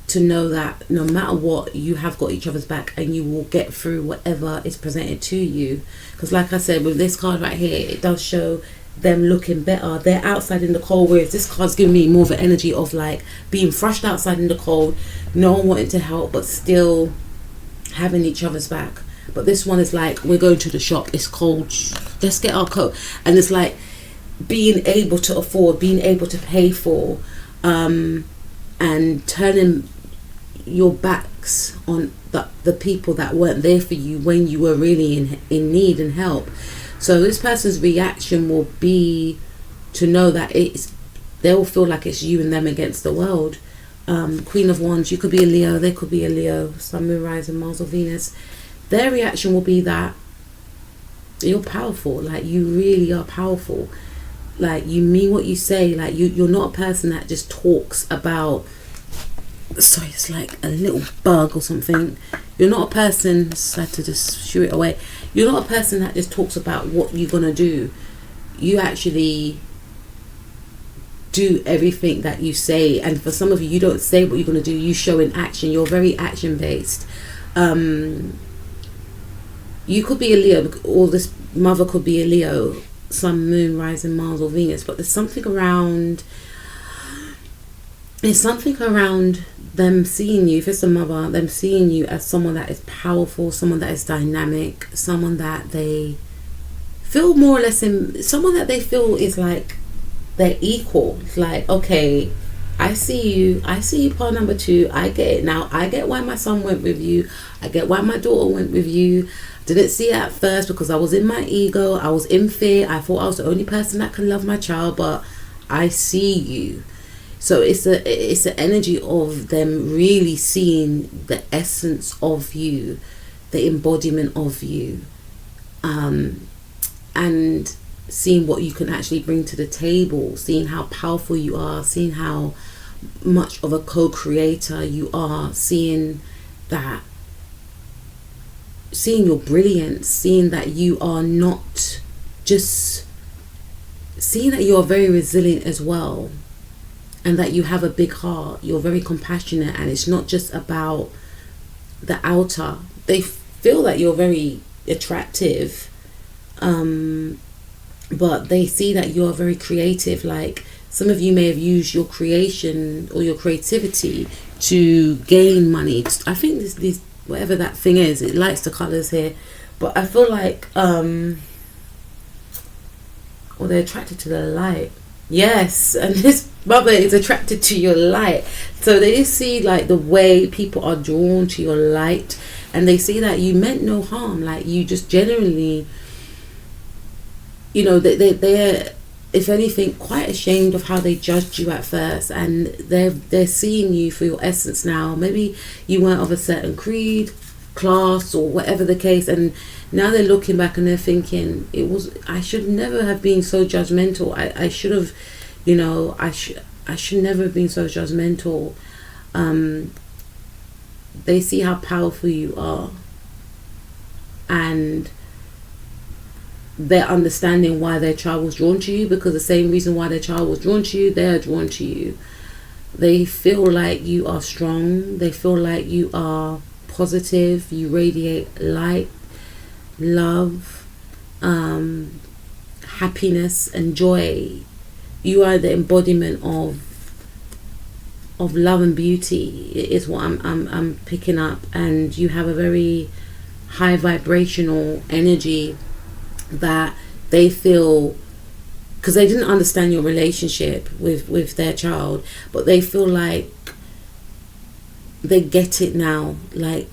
to know that no matter what, you have got each other's back, and you will get through whatever is presented to you. Because like I said, with this card right here, it does show them looking better. They're outside in the cold, whereas this card's giving me more of an energy of like being thrashed outside in the cold, no one wanting to help, but still having each other's back. But this one is like, we're going to the shop, it's cold, let's get our coat. And it's like being able to afford, being able to pay for, and turning your backs on the people that weren't there for you when you were really in need and help. So this person's reaction will be to know that they'll feel like it's you and them against the world. Queen of Wands, you could be a Leo, they could be a Leo, Sun, Moon, Rising, Mars or Venus. Their reaction will be that you're powerful, like you really are powerful, like you mean what you say, like you're not a person that just talks about, sorry, it's like a little bug or something. You're not a person, so I had to just shoo it away. You're not a person that just talks about what you're gonna do. You actually do everything that you say, and for some of you, you don't say what you're gonna do, you show in action. You're very action based. You could be a Leo, or this mother could be a Leo, Sun, Moon, Rising, Mars or Venus, but there's something around them seeing you, if it's a mother, them seeing you as someone that is powerful, someone that is dynamic, someone that they feel more or less someone that they feel is like they're equal. It's like, okay, I see you part number 2, I get it now, I get why my son went with you, I get why my daughter went with you. Didn't see it at first because I was in my ego, I was in fear, I thought I was the only person that can love my child, but I see you. So it's the energy of them really seeing the essence of you, the embodiment of you, and seeing what you can actually bring to the table, seeing how powerful you are, seeing how much of a co-creator you are, seeing your brilliance, seeing that you are not just, seeing that you are very resilient as well, and that you have a big heart, you're very compassionate, and it's not just about the outer. They feel that you're very attractive, but they see that you're very creative. Like, some of you may have used your creation or your creativity to gain money. I think these whatever that thing is, it likes the colours here, but I feel like or they're attracted to the light. Yes, and this mother is attracted to your light. So they see like the way people are drawn to your light, and they see that you meant no harm, like you just genuinely, you know, they're if anything quite ashamed of how they judged you at first, and they're seeing you for your essence now. Maybe you weren't of a certain creed, class or whatever the case, and now they're looking back and they're thinking, I should never have been so judgmental. I should have, you know, I should never have been so judgmental. They see how powerful you are, and they're understanding why their child was drawn to you, because the same reason why their child was drawn to you, they're drawn to you. They feel like you are strong, they feel like you are positive, you radiate light, love, happiness and joy. You are the embodiment of love and beauty is what I'm picking up, and you have a very high vibrational energy that they feel, because they didn't understand your relationship with their child, but they feel like they get it now. Like,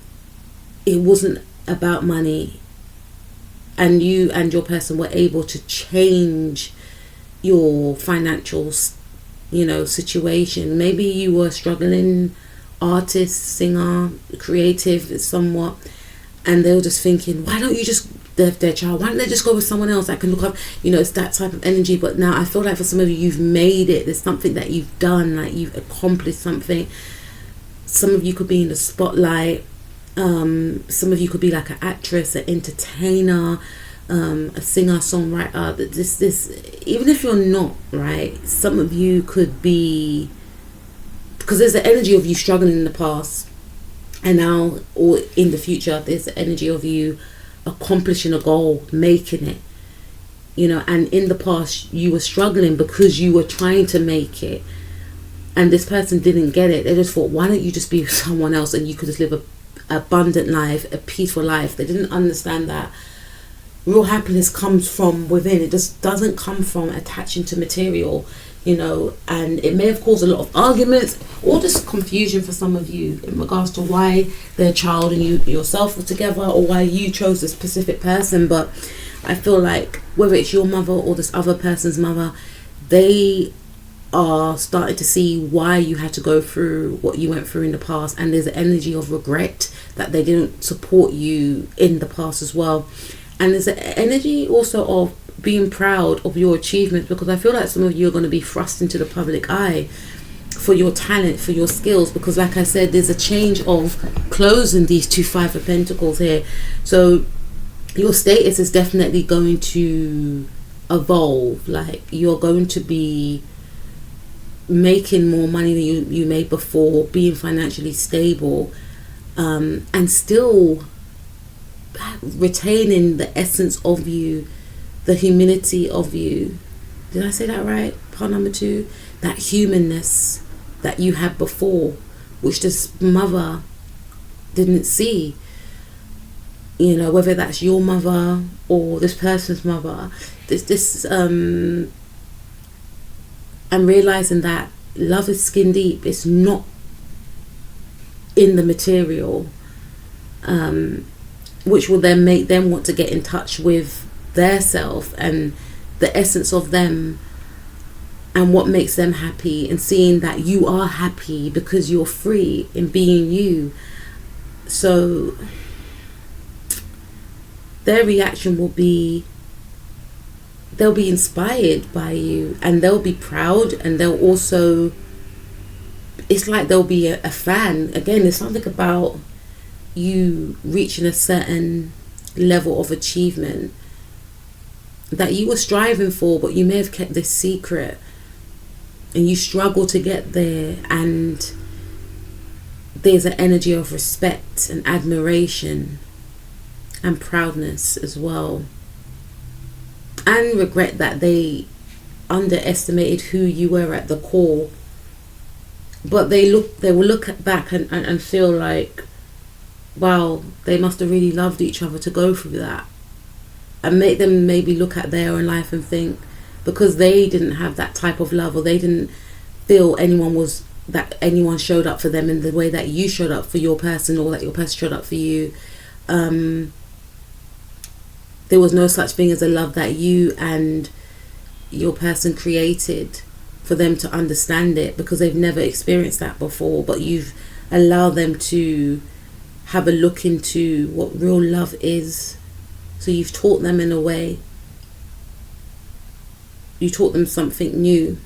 it wasn't about money, and you and your person were able to change your financial situation. Maybe you were struggling, artist, singer, creative somewhat, and they were just thinking, why don't you just, their child, why don't they just go with someone else that can look up, it's that type of energy. But now I feel like for some of you, you've made it. There's something that you've done, like you've accomplished something. Some of you could be in the spotlight. Some of you could be like an actress, an entertainer, a singer, songwriter. This even if you're not, right, some of you could be, because there's the energy of you struggling in the past, and now or in the future there's the energy of you accomplishing a goal, making it, and in the past you were struggling because you were trying to make it, and this person didn't get it. They just thought, why don't you just be with someone else and you could just live a abundant life, a peaceful life. They didn't understand that real happiness comes from within. It just doesn't come from attaching to material, and it may have caused a lot of arguments or just confusion for some of you in regards to why their child and you yourself were together, or why you chose this specific person. But I feel like whether it's your mother or this other person's mother, they are starting to see why you had to go through what you went through in the past, and there's an energy of regret that they didn't support you in the past as well. And there's an energy also of being proud of your achievements, because I feel like some of you are going to be thrust into the public eye for your talent, for your skills, because like I said, there's a change of clothes in these 2 5 of Pentacles here. So your status is definitely going to evolve. Like, you're going to be making more money than you made before, being financially stable, and still retaining the essence of you, the humility of you. Did I say that right? Part number 2, that humanness that you had before, which this mother didn't see. Whether that's your mother or this person's mother, I'm realizing that love is skin deep. It's not in the material, which will then make them want to get in touch with their self and the essence of them and what makes them happy, and seeing that you are happy because you're free in being you. So their reaction will be, they'll be inspired by you, and they'll be proud, and they'll also, it's like they'll be a fan. Again, there's something about you reaching a certain level of achievement that you were striving for, but you may have kept this secret and you struggle to get there, and there's an energy of respect and admiration and proudness as well, and regret that they underestimated who you were at the core. But they will look back and feel like, wow, they must have really loved each other to go through that, and make them maybe look at their own life and think, because they didn't have that type of love, or they didn't feel anyone showed up for them in the way that you showed up for your person, or that your person showed up for you. There was no such thing as a love that you and your person created for them to understand it, because they've never experienced that before. But you've allowed them to have a look into what real love is. So you've taught them in a way. You taught them something new.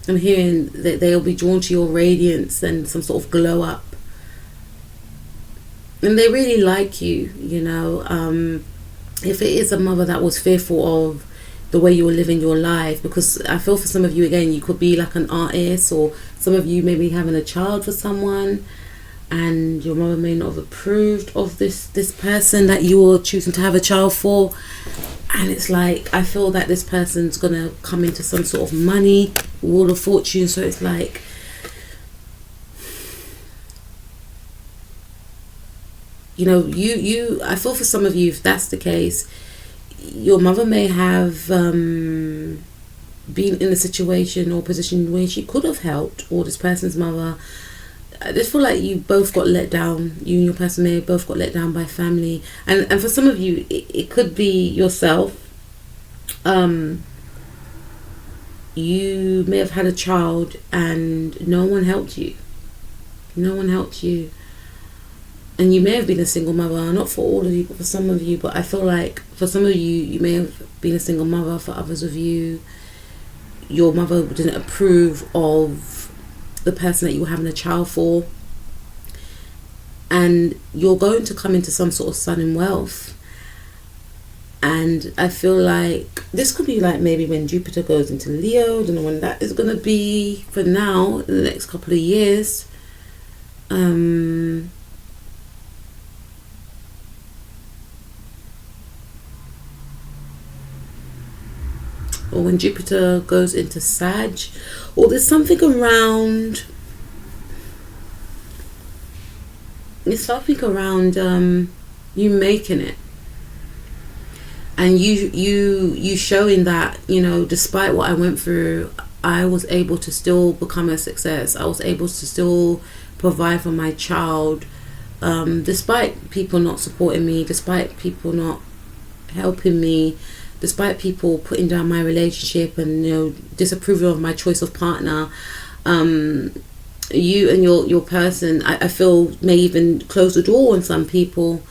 I'm hearing that they'll be drawn to your radiance and some sort of glow up. And they really like you, If it is a mother that was fearful of the way you were living your life, because I feel for some of you, again, you could be like an artist, or some of you maybe having a child for someone. and your mother may not have approved of this person that you're choosing to have a child for. And it's like, I feel that this person's gonna come into some sort of money, wheel of fortune. So it's like, you know, I feel for some of you, if that's the case, your mother may have been in a situation or position where she could have helped, or this person's mother. I just feel like you both got let down. You and your person may have both got let down by family. And for some of you, it could be yourself. You may have had a child and no one helped you. No one helped you. And you may have been a single mother, not for all of you, but for some of you. But I feel like for some of you, you may have been a single mother. For others of you, your mother didn't approve of the person that you were having a child for, and you're going to come into some sort of sudden wealth. And I feel like this could be like maybe when Jupiter goes into Leo. I don't know when that is going to be. For now, in the next couple of years, or when Jupiter goes into Sag, or there's something around. There's something around you making it, and you showing that, you know, despite what I went through, I was able to still become a success. I was able to still provide for my child, despite people not supporting me, despite people not helping me, despite people putting down my relationship and, you know, disapproving of my choice of partner. You and your person, I feel, may even close the door on some people,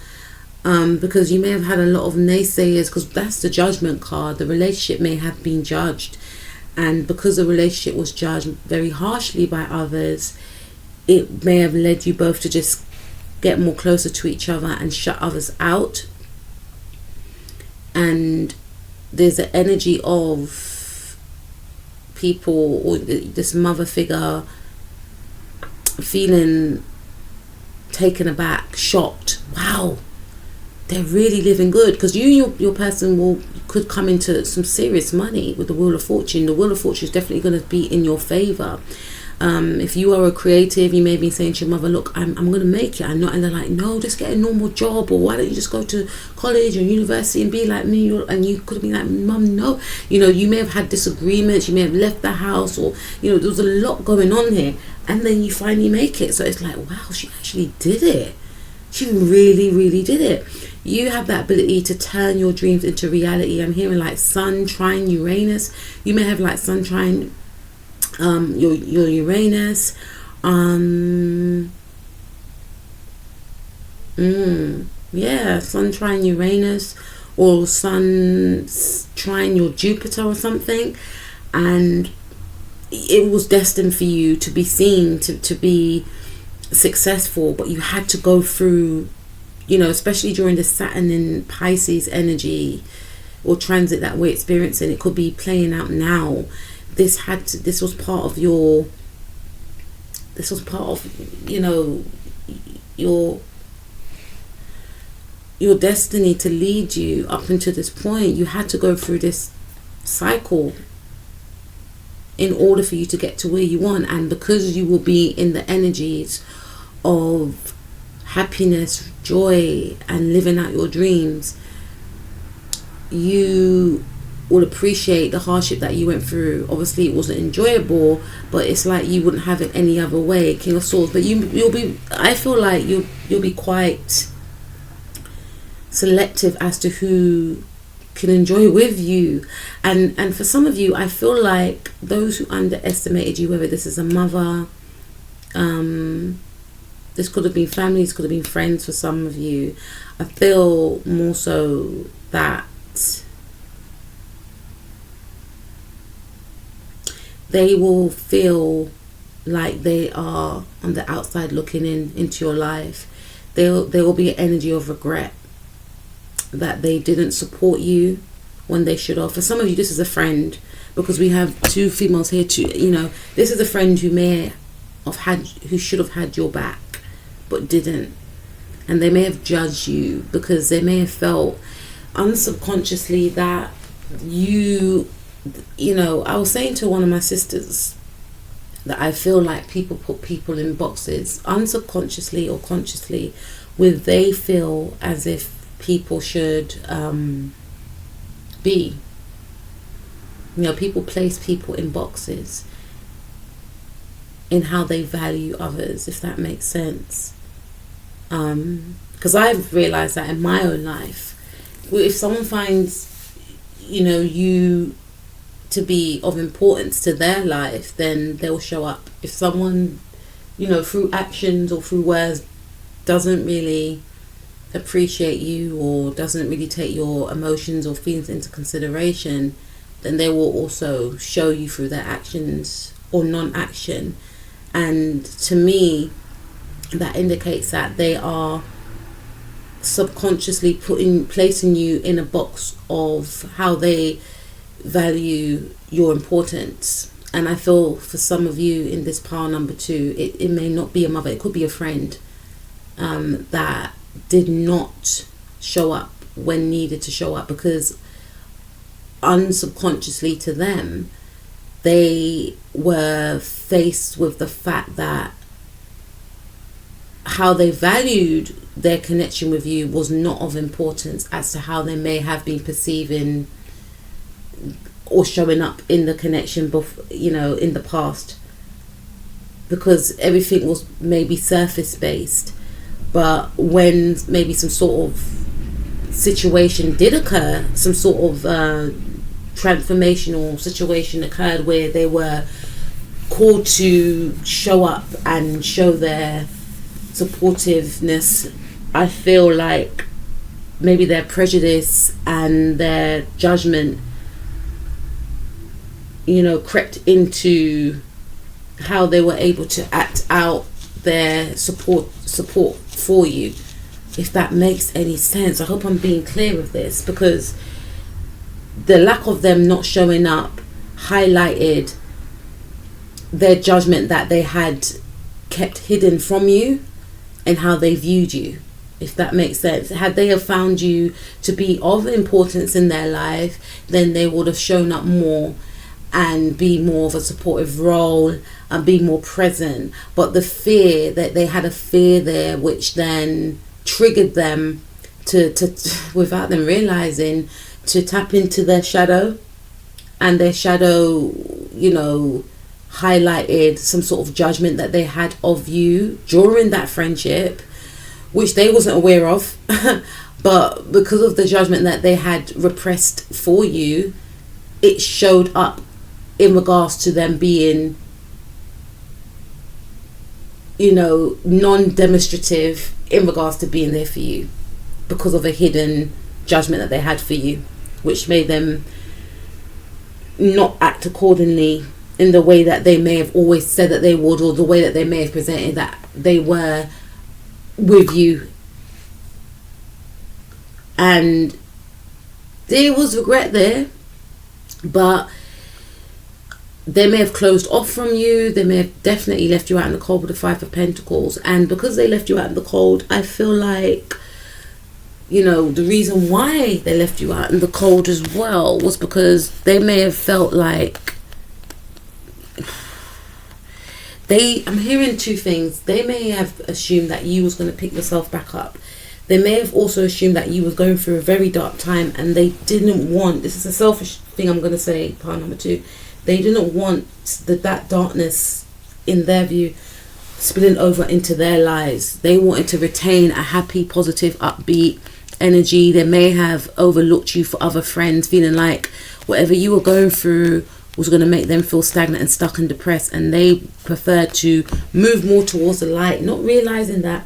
because you may have had a lot of naysayers, because that's the judgment card. The relationship may have been judged, and because the relationship was judged very harshly by others, it may have led you both to just get more closer to each other and shut others out. And there's an energy of people, or this mother figure, feeling taken aback, shocked. Wow, they're really living good. Because you and your person could come into some serious money with the Wheel of Fortune. The Wheel of Fortune is definitely going to be in your favor. If you are a creative, you may be saying to your mother, look, I'm going to make it. I'm not. And they're like, no, just get a normal job, or why don't you just go to college or university and be like me? And you could have been like, Mum, no. You know, you may have had disagreements, you may have left the house, or, you know, there was a lot going on here, and then you finally make it. So it's like, wow, she actually did it. She really, really did it. You have that ability to turn your dreams into reality. I'm hearing like Sun trine Uranus. You may have like Sun trine your Uranus, yeah, Sun trine Uranus, or Sun trine your Jupiter or something, and it was destined for you to be seen, to be successful. But you had to go through, you know, especially during the Saturn in Pisces energy or transit that we're experiencing. It could be playing out now. This was part of, you know, your destiny to lead you up until this point. You had to go through this cycle in order for you to get to where you want. And because you will be in the energies of happiness, joy, and living out your dreams, you will appreciate the hardship that you went through. Obviously it wasn't enjoyable, but it's like you wouldn't have it any other way. King of Swords. But you'll be, I feel like you'll be quite selective as to who can enjoy with you. And for some of you, I feel like those who underestimated you, whether this is a mother, this could have been family, this could have been friends for some of you, I feel more so that they will feel like they are on the outside looking into your life. There will be an energy of regret that they didn't support you when they should have. For some of you, this is a friend, because we have two females here too. You know, this is a friend who may have who should have had your back, but didn't. And they may have judged you because they may have felt unsubconsciously that I was saying to one of my sisters that I feel like people put people in boxes unsubconsciously or consciously, where they feel as if people should be. People place people in boxes in how they value others, if that makes sense. Because I've realised that in my own life, if someone finds, you to be of importance to their life, then they'll show up. If someone, through actions or through words, doesn't really appreciate you or doesn't really take your emotions or feelings into consideration, then they will also show you through their actions or non-action. And to me, that indicates that they are subconsciously placing you in a box of how they value your importance. And I feel for some of you in this pile number 2, it may not be a mother, it could be a friend that did not show up when needed to show up, because unsubconsciously to them, they were faced with the fact that how they valued their connection with you was not of importance as to how they may have been perceiving or showing up in the connection in the past, because everything was maybe surface based. But when maybe some sort of situation did occur, some sort of transformational situation occurred where they were called to show up and show their supportiveness, I feel like maybe their prejudice and their judgment crept into how they were able to act out their support for you, if that makes any sense. I hope I'm being clear with this, because the lack of them not showing up highlighted their judgment that they had kept hidden from you and how they viewed you, if that makes sense. Had they have found you to be of importance in their life, then they would have shown up more and be more of a supportive role and be more present. But the fear, that they had a fear there, which then triggered them to without them realizing, to tap into their shadow, and their shadow highlighted some sort of judgment that they had of you during that friendship, which they wasn't aware of. But because of the judgment that they had repressed for you, it showed up in regards to them being non-demonstrative in regards to being there for you, because of a hidden judgment that they had for you, which made them not act accordingly in the way that they may have always said that they would, or the way that they may have presented that they were with you. And there was regret there, but they may have closed off from you. They may have definitely left you out in the cold with the 5 of Pentacles. And because they left you out in the cold, I feel like, the reason why they left you out in the cold as well was because they may have felt like I'm hearing 2 things. They may have assumed that you was going to pick yourself back up. They may have also assumed that you was going through a very dark time, and they didn't want, this is a selfish thing I'm going to say, part number 2, they didn't want that darkness, in their view, spilling over into their lives. They wanted to retain a happy, positive, upbeat energy. They may have overlooked you for other friends, feeling like whatever you were going through was going to make them feel stagnant and stuck and depressed, and they preferred to move more towards the light, not realizing that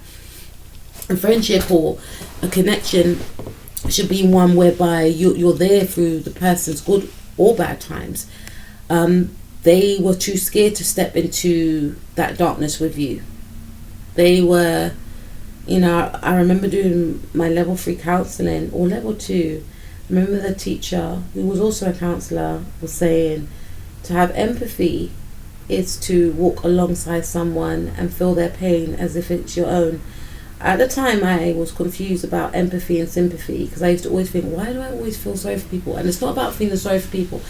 a friendship or a connection should be one whereby you're there through the person's good or bad times. They were too scared to step into that darkness with you. They were, I remember doing my level 3 counselling, or level 2. I remember the teacher, who was also a counsellor, was saying to have empathy is to walk alongside someone and feel their pain as if it's your own. At the time, I was confused about empathy and sympathy, because I used to always think, why do I always feel sorry for people? And it's not about feeling sorry for people.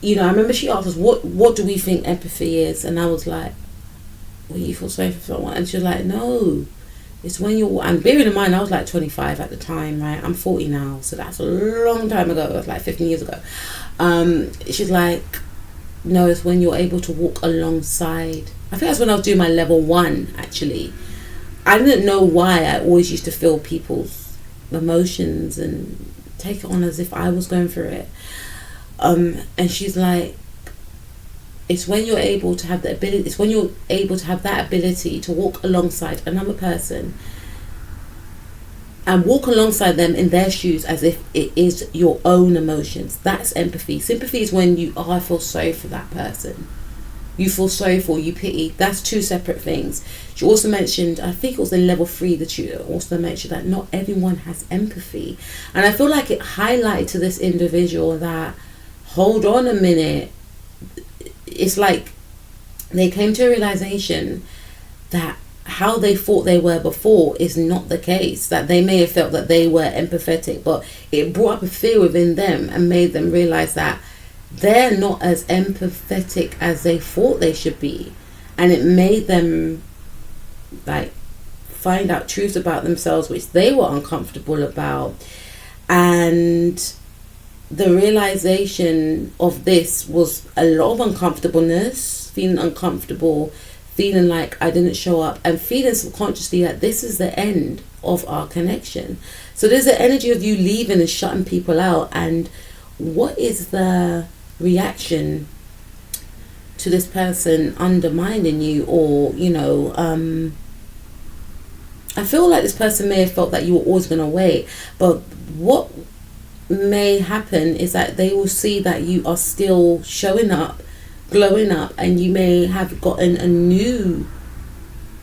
You know, I remember she asked us, what do we think empathy is? And I was like, well, you feel sorry for someone? And she was like, no, it's when you're... And bearing in mind, I was like 25 at the time, right? I'm 40 now, so that's a long time ago. It was like 15 years ago. She's like, no, it's when you're able to walk alongside. I think that's when I was doing my level 1, actually. I didn't know why I always used to feel people's emotions and take it on as if I was going through it. And she's like, it's when you're able to have the ability, it's when you're able to have that ability to walk alongside another person and walk alongside them in their shoes as if it is your own emotions. That's empathy. Sympathy is when you, I feel sorry for that person. You feel sorry for, you pity. That's two separate things. She also mentioned, I think it was in level 3 that you also mentioned, that not everyone has empathy. And I feel like it highlighted to this individual that, hold on a minute. It's like they came to a realization that how they thought they were before is not the case. That they may have felt that they were empathetic, but it brought up a fear within them and made them realize that they're not as empathetic as they thought they should be. And it made them like find out truths about themselves which they were uncomfortable about. And the realization of this was a lot of uncomfortableness, feeling uncomfortable, feeling like I didn't show up, and feeling subconsciously that this is the end of our connection. So there's the energy of you leaving and shutting people out. And what is the reaction to this person undermining you? Or, you know, I feel like this person may have felt that you were always going to wait, but what may happen is that they will see that you are still showing up, glowing up, and you may have gotten a new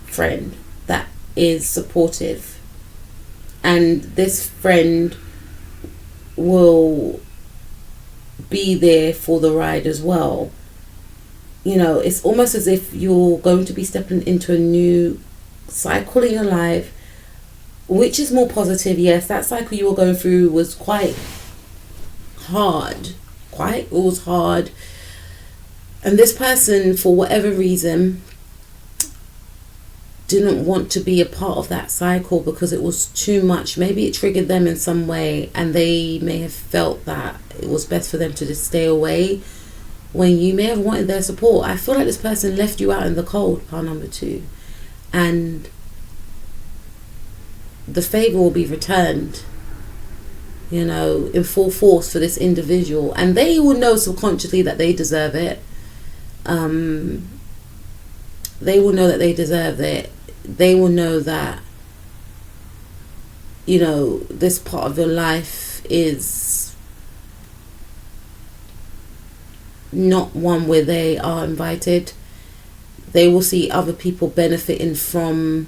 friend that is supportive, and this friend will be there for the ride as well. You know, it's almost as if you're going to be stepping into a new cycle in your life, which is more positive. Yes, that cycle you were going through was quite hard. It was hard. And this person, for whatever reason, didn't want to be a part of that cycle because it was too much. Maybe it triggered them in some way, and they may have felt that it was best for them to just stay away when you may have wanted their support. I feel like this person left you out in the cold, pile number 2. And the favour will be returned, you know, in full force for this individual. And they will know subconsciously that they deserve it. They will know that they deserve it. They will know that, you know, this part of your life is not one where they are invited. They will see other people benefiting from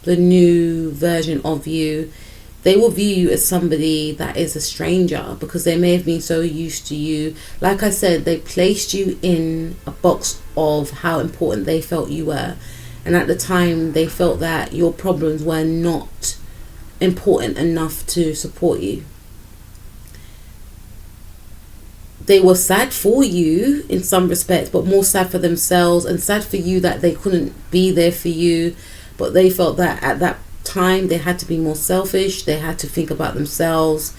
the new version of you. They will view you as somebody that is a stranger because they may have been so used to you. Like I said, they placed you in a box of how important they felt you were. And at the time, they felt that your problems were not important enough to support you. They were sad for you in some respects, but more sad for themselves, and sad for you that they couldn't be there for you. But they felt that at that time they had to be more selfish. They had to think about themselves.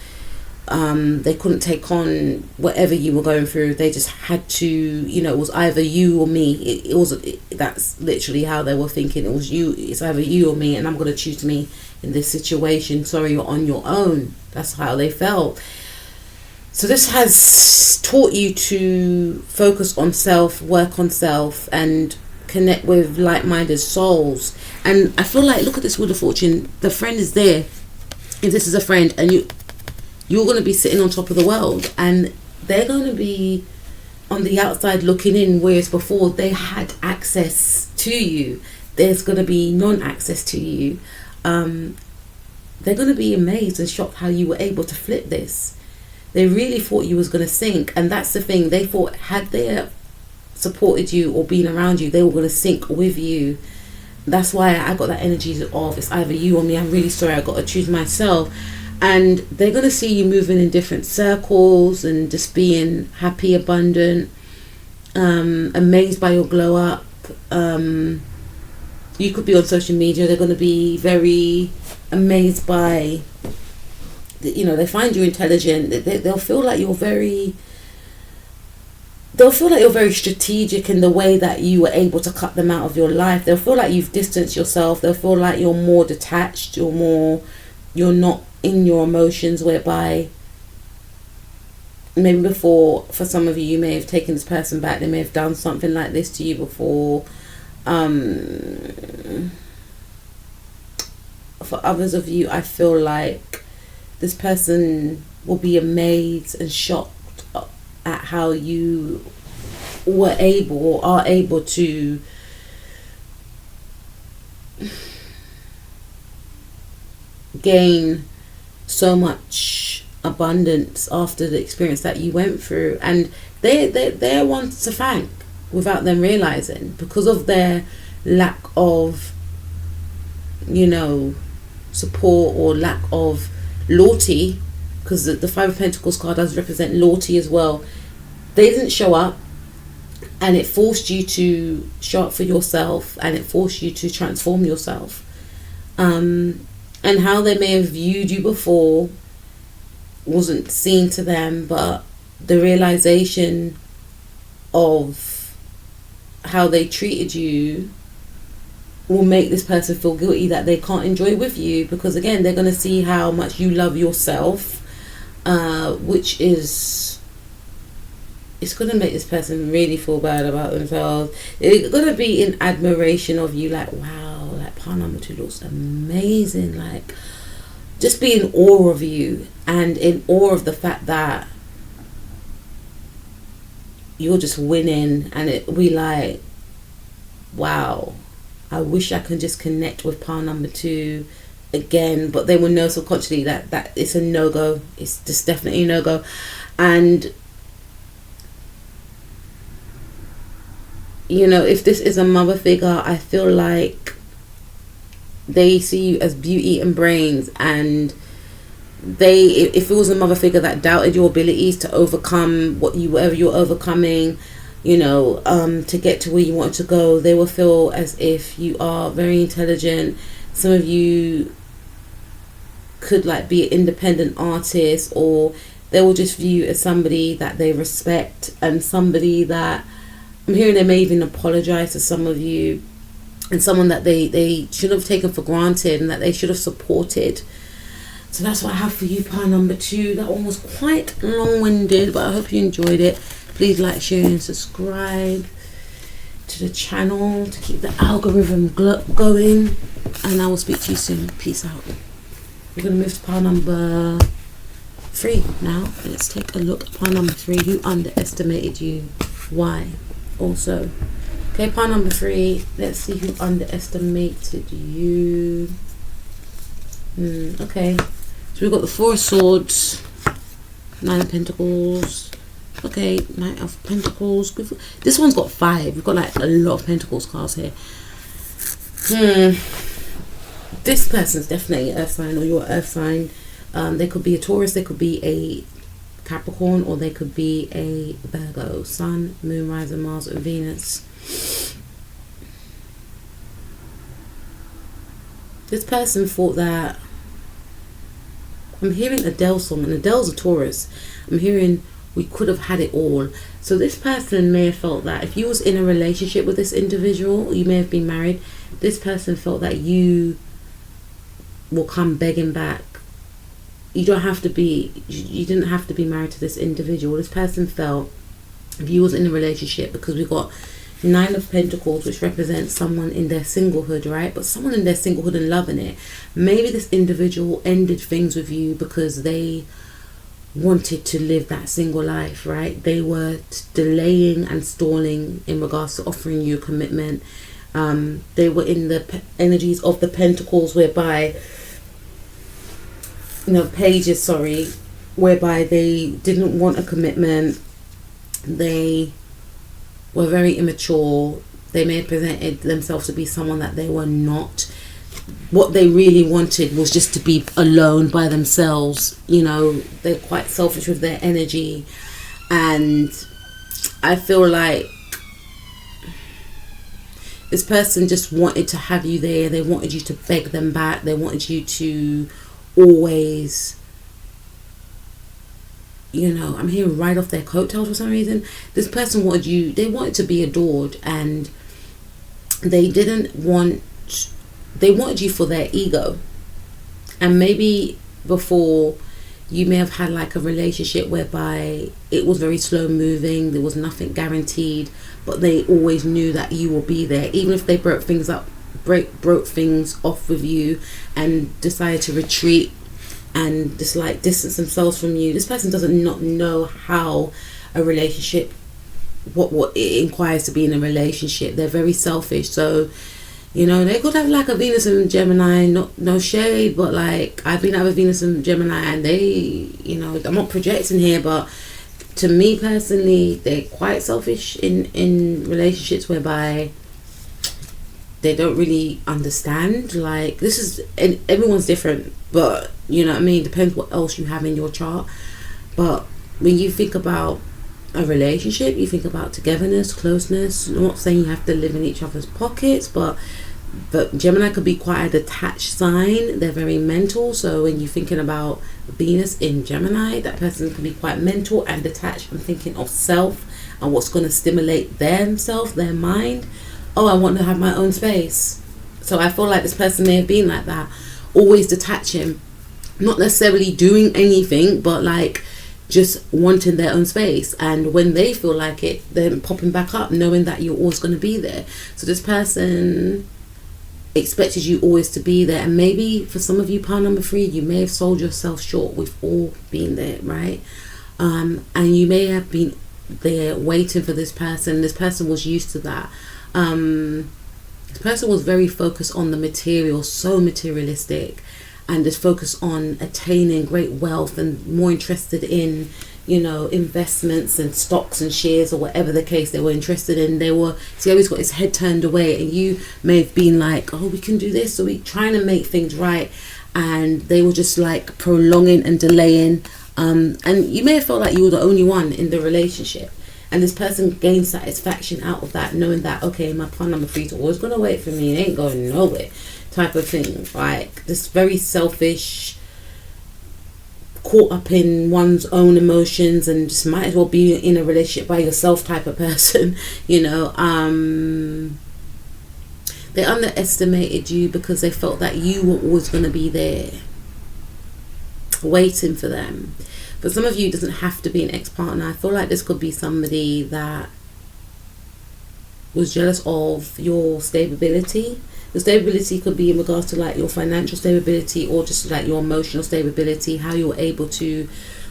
They couldn't take on whatever you were going through. They just had to, you know, it was either you or me. That's literally how they were thinking. It was you. It's either you or me, and I'm going to choose me in this situation. Sorry, you're on your own. That's how they felt. So this has taught you to focus on self, work on self, and connect with like-minded souls. And I feel like, look at this Wheel of Fortune. The friend is there. If this is a friend, and you're going to be sitting on top of the world, and they're going to be on the outside looking in, whereas before they had access to you. There's going to be non-access to you. They're going to be amazed and shocked how you were able to flip this. They really thought you was going to sink, and that's the thing. They thought, had they supported you or been around you, they were going to sync with you. That's why I got that energy of it's either you or me. I'm really sorry, I got to choose myself. And they're going to see you moving in different circles and just being happy, abundant, amazed by your glow up. You could be on social media. They're going to be very amazed by, they find you intelligent. They'll feel like you're very strategic in the way that you were able to cut them out of your life. They'll feel like you've distanced yourself. They'll feel like you're more detached. You're not in your emotions, whereby maybe before, for some of you, you may have taken this person back. They may have done something like this to you before. For others of you, I feel like this person will be amazed and shocked at how you were able or are able to gain so much abundance after the experience that you went through. And they're ones to thank without them realizing, because of their lack of support or lack of loyalty, because the Five of Pentacles card does represent loyalty as well. They didn't show up, and it forced you to show up for yourself, and it forced you to transform yourself. And how they may have viewed you before wasn't seen to them, but the realization of how they treated you will make this person feel guilty that they can't enjoy with you, because again, they're going to see how much you love yourself, which is, it's going to make this person really feel bad about themselves. They're going to be in admiration of you, like, wow, like pile number 2 looks amazing, like just be in awe of you and in awe of the fact that you're just winning, and it be like, wow, I wish I could just connect with pile number 2 again. But they will know subconsciously that it's a no-go. It's just definitely a no-go. And if this is a mother figure, I feel like they see you as beauty and brains, and if it was a mother figure that doubted your abilities to overcome whatever you're overcoming, to get to where you want to go, they will feel as if you are very intelligent. Some of you could be an independent artist, or they will just view you as somebody that they respect, and somebody that, I'm hearing, they may even apologize to some of you, and someone that they should have taken for granted and that they should have supported. So that's what I have for you, pile number 2. That one was quite long-winded, but I hope you enjoyed it. Please like, share and subscribe to the channel to keep the algorithm going, and I will speak to you soon. Peace out. We're going to move to pile number 3 now. Let's take a look at pile number 3. Who underestimated you? Why? Also, okay, pile number 3. Let's see who underestimated you. Okay, so we've got the 4 of Swords, 9 of Pentacles. Okay, 9 of Pentacles. This one's got 5. We've got a lot of Pentacles cards here. This person's definitely an earth sign, or your earth sign. They could be a Taurus, they could be a Capricorn, or they could be a Virgo. Sun, Moon, Rising, Mars, and Venus. This person thought that, I'm hearing Adele's song, and Adele's a Taurus. I'm hearing we could have had it all. So this person may have felt that if you was in a relationship with this individual, you may have been married, this person felt that you will come begging back. You didn't have to be married to this individual. This person felt if you was in a relationship, because we got 9 of Pentacles, which represents someone in their singlehood, right? But someone in their singlehood and loving it. Maybe this individual ended things with you because they wanted to live that single life, right? They were delaying and stalling in regards to offering you a commitment. They were in the energies of the Pentacles, whereby pages, sorry, whereby they didn't want a commitment. They were very immature. They may have presented themselves to be someone that they were not. What they really wanted was just to be alone by themselves. You know, they're quite selfish with their energy. And I feel like this person just wanted to have you there. They wanted you to beg them back. They wanted you to always, you know, I'm hearing right off their coattails for some reason. This person wanted you, they wanted to be adored, and they wanted you for their ego. And maybe before, you may have had like a relationship whereby it was very slow moving, there was nothing guaranteed, but they always knew that you will be there, even if they broke things off with you and decided to retreat and just like distance themselves from you. This person doesn't not know how a relationship, what it inquires to be in a relationship. They're very selfish. So, you know, they could have like a Venus and Gemini, no shade, but like I've been out with Venus and Gemini, and they, you know, I'm not projecting here, but to me personally, they're quite selfish in relationships whereby they don't really understand. Like, this is, and everyone's different, but you know what I mean, depends what else you have in your chart. But when you think about a relationship, you think about togetherness, closeness. I'm not saying you have to live in each other's pockets, but Gemini could be quite a detached sign. They're very mental. So when you're thinking about Venus in Gemini, that person can be quite mental and detached and thinking of self and what's going to stimulate themselves, their mind. Oh, I want to have my own space. So I feel like this person may have been like that, always detaching, not necessarily doing anything, but like just wanting their own space. And when they feel like it, they're popping back up, knowing that you're always going to be there. So this person expected you always to be there. And maybe for some of you, pile number 3, you may have sold yourself short with all being there, right? And you may have been there waiting for this person. This person was used to that. This person was very focused on the material, so materialistic, and just focused on attaining great wealth and more interested in, you know, investments and stocks and shares or whatever the case they were interested in. He always got his head turned away, and you may have been like, oh, we can do this, so we trying to make things right, and they were just like prolonging and delaying, and you may have felt like you were the only one in the relationship. And this person gained satisfaction out of that, knowing that, okay, my partner number 3 is always going to wait for me, it ain't going nowhere, type of thing. Like, this very selfish, caught up in one's own emotions, and just might as well be in a relationship by yourself type of person, you know. They underestimated you because they felt that you were always going to be there, waiting for them. For some of you, it doesn't have to be an ex-partner. I feel like this could be somebody that was jealous of your stability. The stability could be in regards to like your financial stability, or just like your emotional stability, how you were able to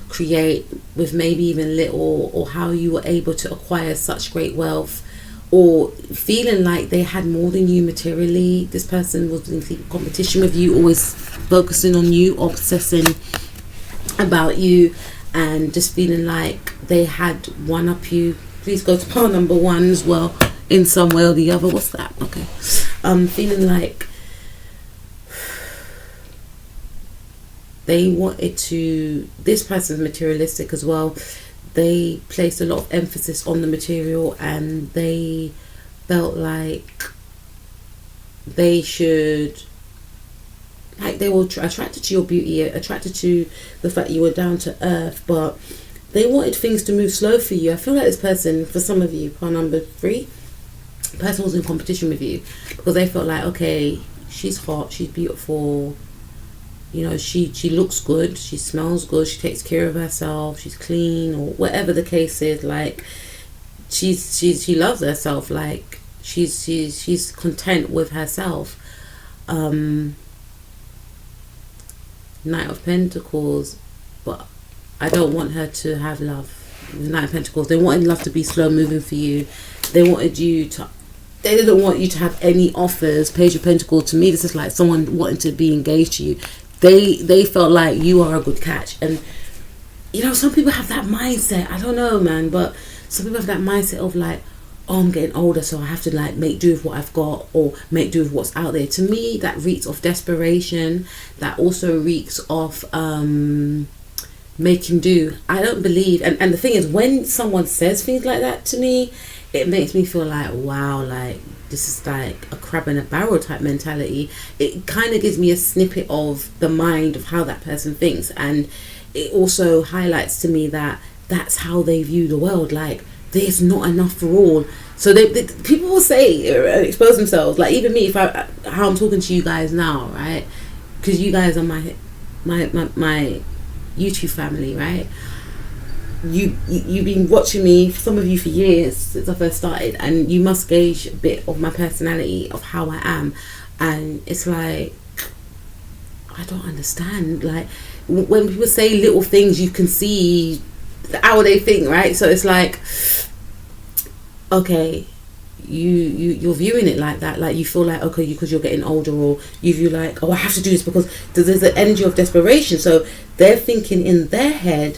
create with maybe even little, or how you were able to acquire such great wealth, or feeling like they had more than you materially. This person was in competition with you, always focusing on you, obsessing about you, and just feeling like they had one up you. Please go to pile number 1 as well, in some way or the other. What's that? Okay. Feeling like they wanted to, this person's materialistic as well. They placed a lot of emphasis on the material, and they felt like they should, like, they were attracted to your beauty, attracted to the fact you were down to earth, but they wanted things to move slow for you. I feel like this person, for some of you, pile number 3, the person was in competition with you because they felt like, okay, she's hot, she's beautiful, you know, she looks good, she smells good, she takes care of herself, she's clean, or whatever the case is. Like, she loves herself, like she's content with herself. Knight of Pentacles, but I don't want her to have love. The Knight of Pentacles, they wanted love to be slow moving for you. They didn't want you to have any offers. Page of Pentacles, to me, this is like someone wanting to be engaged to you. They felt like you are a good catch. And you know, some people have that mindset. I don't know, man, but some people have that mindset of like, oh, I'm getting older, so I have to like make do with what I've got, or make do with what's out there. To me, that reeks of desperation. That also reeks of making do. I don't believe, and the thing is, when someone says things like that to me, it makes me feel like, wow, like this is like a crab in a barrel type mentality. It kind of gives me a snippet of the mind of how that person thinks, and it also highlights to me that that's how they view the world. Like, there's not enough for all. So they people will say, expose themselves. Like, even me, how I'm talking to you guys now, right? Because you guys are my YouTube family, right? You've been watching me, some of you, for years, since I first started, and you must gauge a bit of my personality, of how I am. And it's like, I don't understand. Like, when people say little things, you can see how they think, right? So it's like, okay, you're viewing it like that. Like, you feel like, okay, because you're getting older, or you view like, oh, I have to do this because there's an energy of desperation. So they're thinking in their head,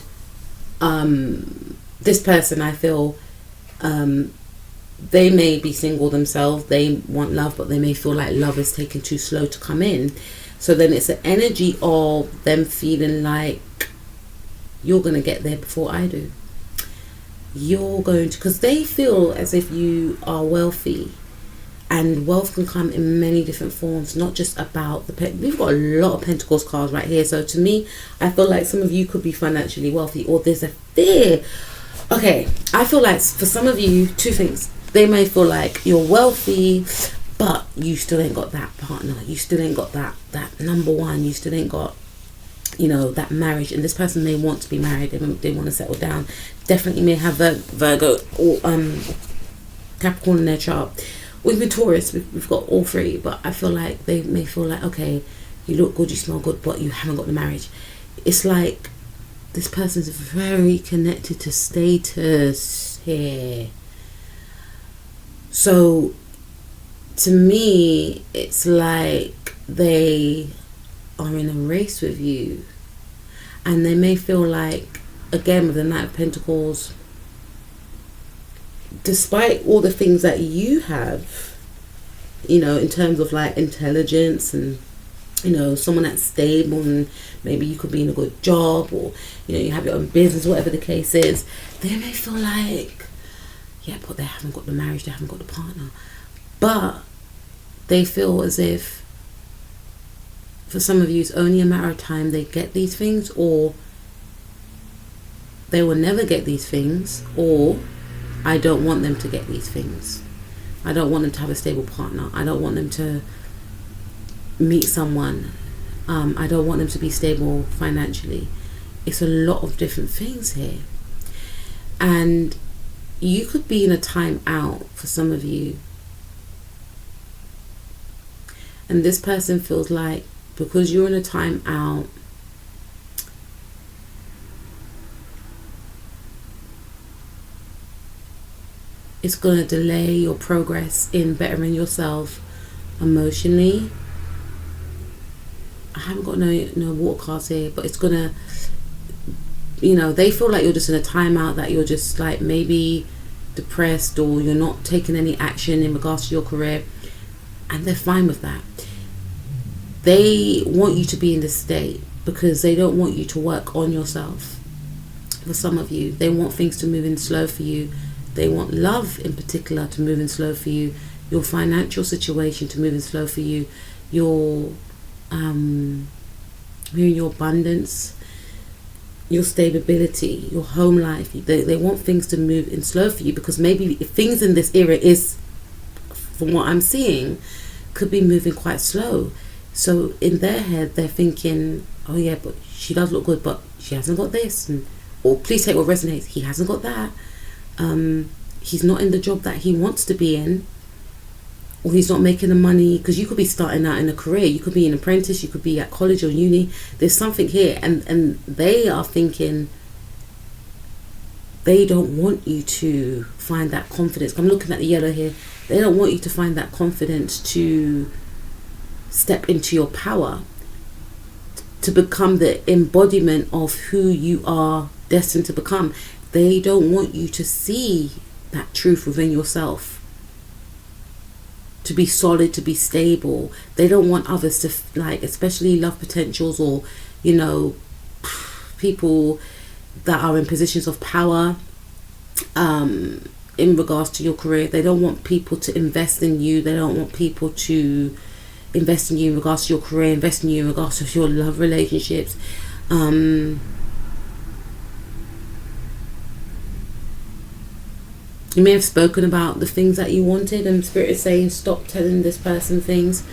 this person, I feel, they may be single themselves, they want love, but they may feel like love is taking too slow to come in. So then it's an energy of them feeling like, you're going to get there before I do. You're going to, because they feel as if you are wealthy, and wealth can come in many different forms, not just about we've got a lot of Pentacles cards right here. So to me, I feel like some of you could be financially wealthy, or there's a fear. Okay, I feel like for some of you, two things. They may feel like you're wealthy, but you still ain't got that partner. You still ain't got that number one. You still ain't got, that marriage. And this person may want to be married. They want to settle down. Definitely may have Virgo or Capricorn in their chart. Or even Taurus. We've got all three. But I feel like they may feel like, okay, you look good, you smell good, but you haven't got the marriage. It's like this person's very connected to status here. So to me, it's like they are in a race with you, and they may feel like, again, with the Knight of Pentacles, despite all the things that you have, in terms of like intelligence and, someone that's stable, and maybe you could be in a good job, or, you have your own business, whatever the case is, they may feel like, yeah, but they haven't got the marriage, they haven't got the partner. But they feel as if, for some of you, it's only a matter of time they get these things, or they will never get these things, or I don't want them to get these things. I don't want them to have a stable partner. I don't want them to meet someone. I don't want them to be stable financially. It's a lot of different things here. And you could be in a time out for some of you. And this person feels like, because you're in a time out, it's going to delay your progress in bettering yourself emotionally. I haven't got no water cards here, but it's going to, they feel like you're just in a timeout, that you're just like maybe depressed, or you're not taking any action in regards to your career, and they're fine with that. They want you to be in this state because they don't want you to work on yourself. For some of you, they want things to move in slow for you. They want love in particular to move in slow for you, your financial situation to move in slow for you, your abundance, your stability, your home life. They want things to move in slow for you, because maybe things in this era is, from what I'm seeing, could be moving quite slow. So in their head, they're thinking, oh yeah, but she does look good, but she hasn't got this. Or please take what resonates, he hasn't got that. He's not in the job that he wants to be in, or he's not making the money, because you could be starting out in a career, you could be an apprentice, you could be at college or uni. There's something here, and they are thinking they don't want you to find that confidence. I'm looking at the yellow here. They don't want you to find that confidence to step into your power, to become the embodiment of who you are destined to become. They don't want you to see that truth within yourself, to be solid, to be stable. They don't want others to, like, especially love potentials, or, you know, people that are in positions of power, in regards to your career. They don't want people to invest in you. They don't want people to invest in you in regards to your career, invest in you in regards to your love relationships. You may have spoken about the things that you wanted, and Spirit is saying stop telling this person things.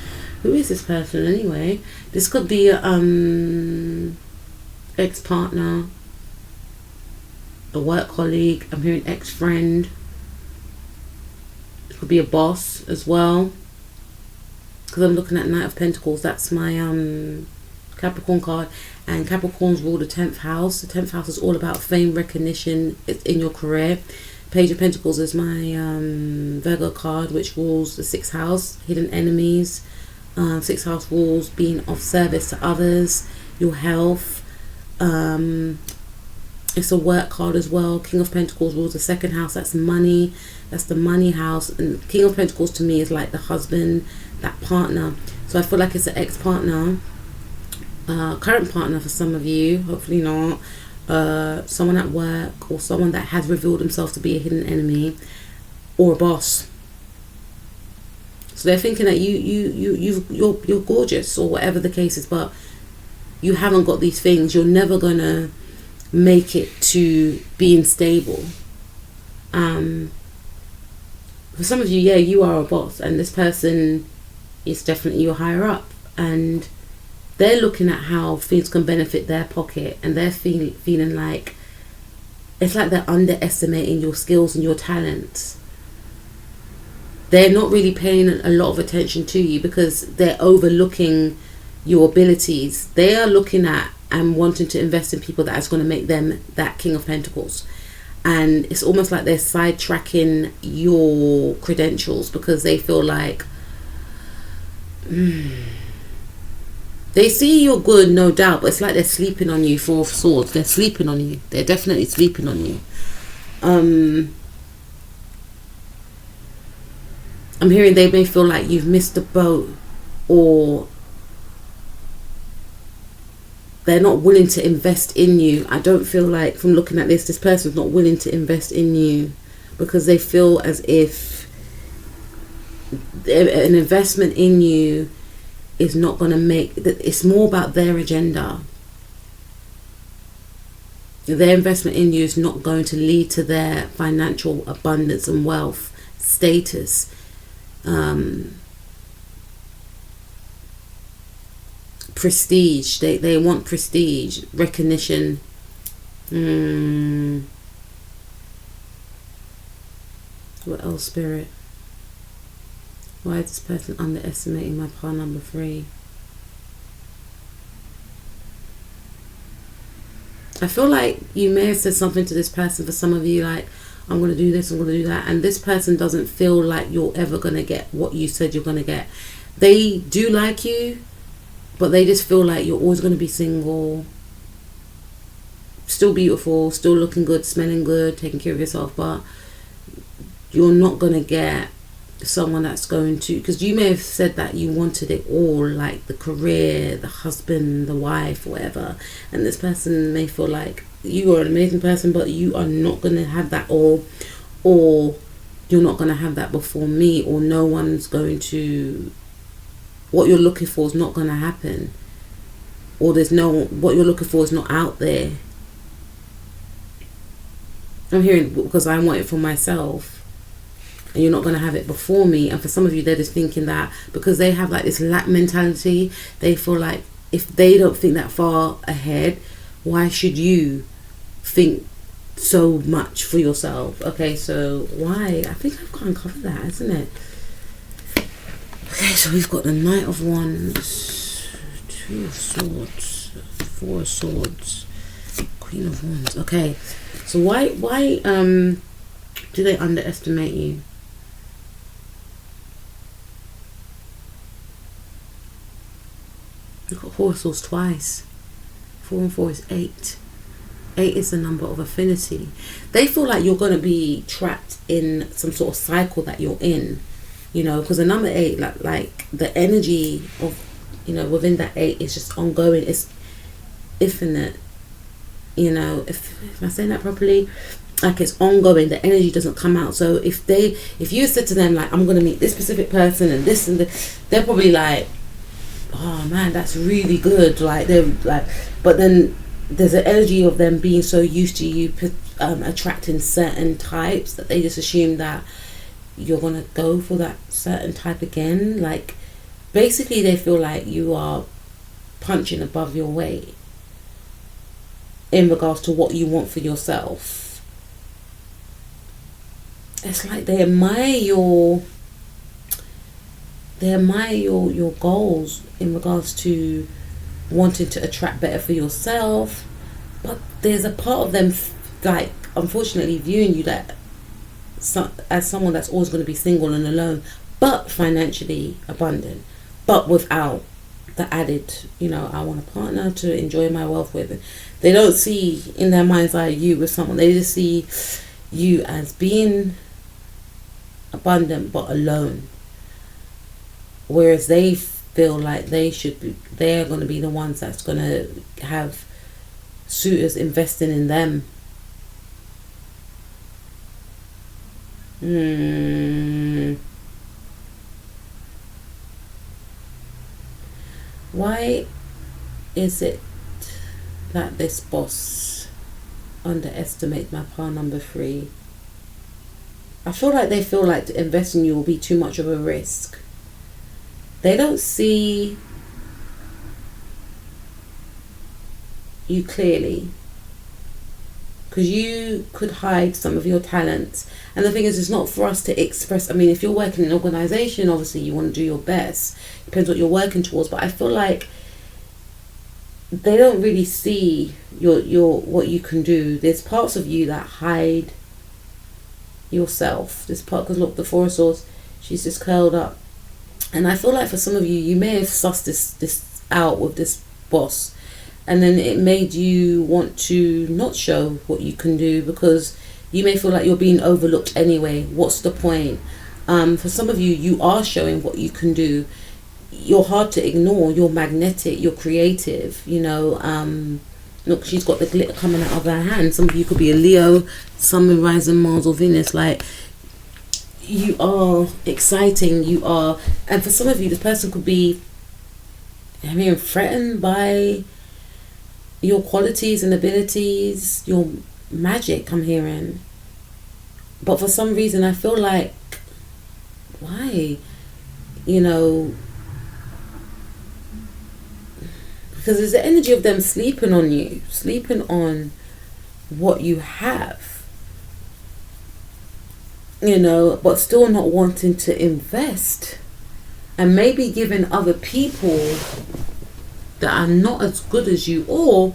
Who is this person anyway? This could be a ex-partner, a work colleague. I'm hearing ex-friend. It could be a boss as well, because I'm looking at Knight of Pentacles. That's my Capricorn card, and Capricorns rule the 10th house. The 10th house is all about fame, recognition in your career. Page of Pentacles is my Virgo card, which rules the 6th house, hidden enemies. 6th house rules being of service to others, your health. It's a work card as well. King of Pentacles rules the 2nd house. That's money. That's the money house. And King of Pentacles to me is like the husband, that partner. So I feel like it's an ex-partner, current partner for some of you, hopefully not. Someone at work, or someone that has revealed himself to be a hidden enemy, or a boss. So they're thinking that you're gorgeous, or whatever the case is, but you haven't got these things. You're never gonna make it to being stable. For some of you, yeah, you are a boss, and this person is definitely your higher up, and they're looking at how things can benefit their pocket, and they're feeling like it's like they're underestimating your skills and your talents. They're not really paying a lot of attention to you because they're overlooking your abilities. They are looking at and wanting to invest in people that is going to make them that King of Pentacles. And it's almost like they're sidetracking your credentials because they feel like they see you're good, no doubt, but it's like they're sleeping on you. 4 of Swords, they're sleeping on you. They're definitely sleeping on you. I'm hearing they may feel like you've missed the boat, or they're not willing to invest in you. I don't feel like, from looking at this person's not willing to invest in you because they feel as if an investment in you is not going to make, it's more about their agenda. Their investment in you is not going to lead to their financial abundance and wealth, status. Prestige. They want prestige, recognition. What else, Spirit? Why is this person underestimating my pile number 3? I feel like you may have said something to this person, for some of you, like, I'm going to do this, I'm going to do that. And this person doesn't feel like you're ever going to get what you said you're going to get. They do like you, but they just feel like you're always going to be single, still beautiful, still looking good, smelling good, taking care of yourself, but you're not going to get someone that's going to, because you may have said that you wanted it all, like the career, the husband, the wife, whatever, and this person may feel like you are an amazing person, but you are not going to have that all, or you're not going to have that before me, or no one's going to, what you're looking for is not going to happen, or there's no, what you're looking for is not out there. I'm hearing because I want it for myself, and you're not going to have it before me. And for some of you, they're just thinking that because they have like this lack mentality, they feel like if they don't think that far ahead, why should you think so much for yourself? Okay, so why? I think I've got to uncover that, isn't it? Okay, so we've got the Knight of Wands, 2 of Swords, 4 of Swords, Queen of Wands. Okay, so why do they underestimate you? We've got 4 of Swords twice. 4 and 4 is 8. 8 is the number of affinity. They feel like you're going to be trapped in some sort of cycle that you're in, you know, because the number 8, like the energy of, you know, within that 8 is just ongoing. It's infinite, you know, if I say that properly, like it's ongoing. The energy doesn't come out. So if you said to them like, I'm going to meet this specific person and this and this, they're probably like, oh man, that's really good. Like they're like, but then there's an energy of them being so used to you attracting certain types that they just assume that you're gonna go for that certain type again. Like basically they feel like you are punching above your weight in regards to what you want for yourself. It's like they admire your goals in regards to wanting to attract better for yourself, but there's a part of them like unfortunately viewing you that as someone that's always going to be single and alone, but financially abundant, but without the added, you know, I want a partner to enjoy my wealth with. They don't see in their mind's eye you with someone. They just see you as being abundant but alone, whereas they feel like they're going to be the ones that's going to have suitors investing in them. Why is it that this boss underestimates my power number 3? I feel like they feel like to invest in you will be too much of a risk. They don't see you clearly because you could hide some of your talents. And the thing is, it's not for us to express. I mean, if you're working in an organization, obviously you want to do your best. Depends what you're working towards. But I feel like they don't really see your what you can do. There's parts of you that hide yourself. This part, because look, the Four of Swords, she's just curled up. And I feel like for some of you, you may have sussed this out with this boss, and then it made you want to not show what you can do because you may feel like you're being overlooked anyway. What's the point? For some of you, you are showing what you can do. You're hard to ignore. You're magnetic. You're creative. You know, look, she's got the glitter coming out of her hand. Some of you could be a Leo, Sun, Moon, Rising, Mars or Venus. Like, you are exciting, you are, and for some of you, this person could be, I mean, threatened by your qualities and abilities, your magic, I'm hearing. But for some reason, I feel like, why? You know, because there's the energy of them sleeping on you, sleeping on what you have. You know, but still not wanting to invest, and maybe giving other people that are not as good as you, or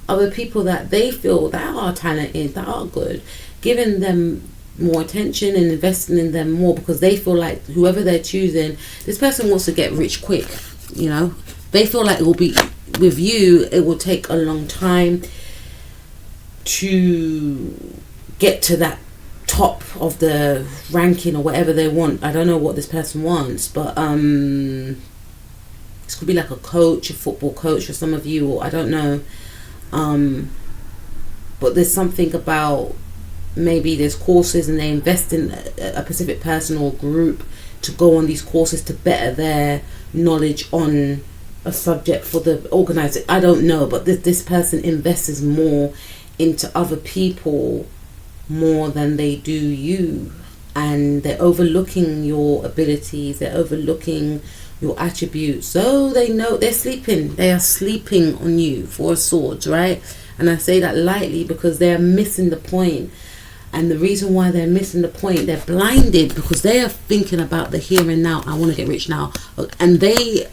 other people that they feel that are talented, that are good, giving them more attention and investing in them more because they feel like whoever they're choosing, this person wants to get rich quick. You know, they feel like it will be with you, it will take a long time to get to that top of the ranking or whatever they want. I don't know what this person wants, but this could be like a coach, a football coach for some of you, or I don't know, but there's something about maybe there's courses and they invest in a specific person or group to go on these courses to better their knowledge on a subject for the organizer. I don't know, but this person invests more into other people more than they do you, and they're overlooking your abilities, they're overlooking your attributes, so they know they are sleeping on you. Four Swords, right? And I say that lightly because they're missing the point. And the reason why they're missing the point, they're blinded because they are thinking about the here and now. I want to get rich now. And they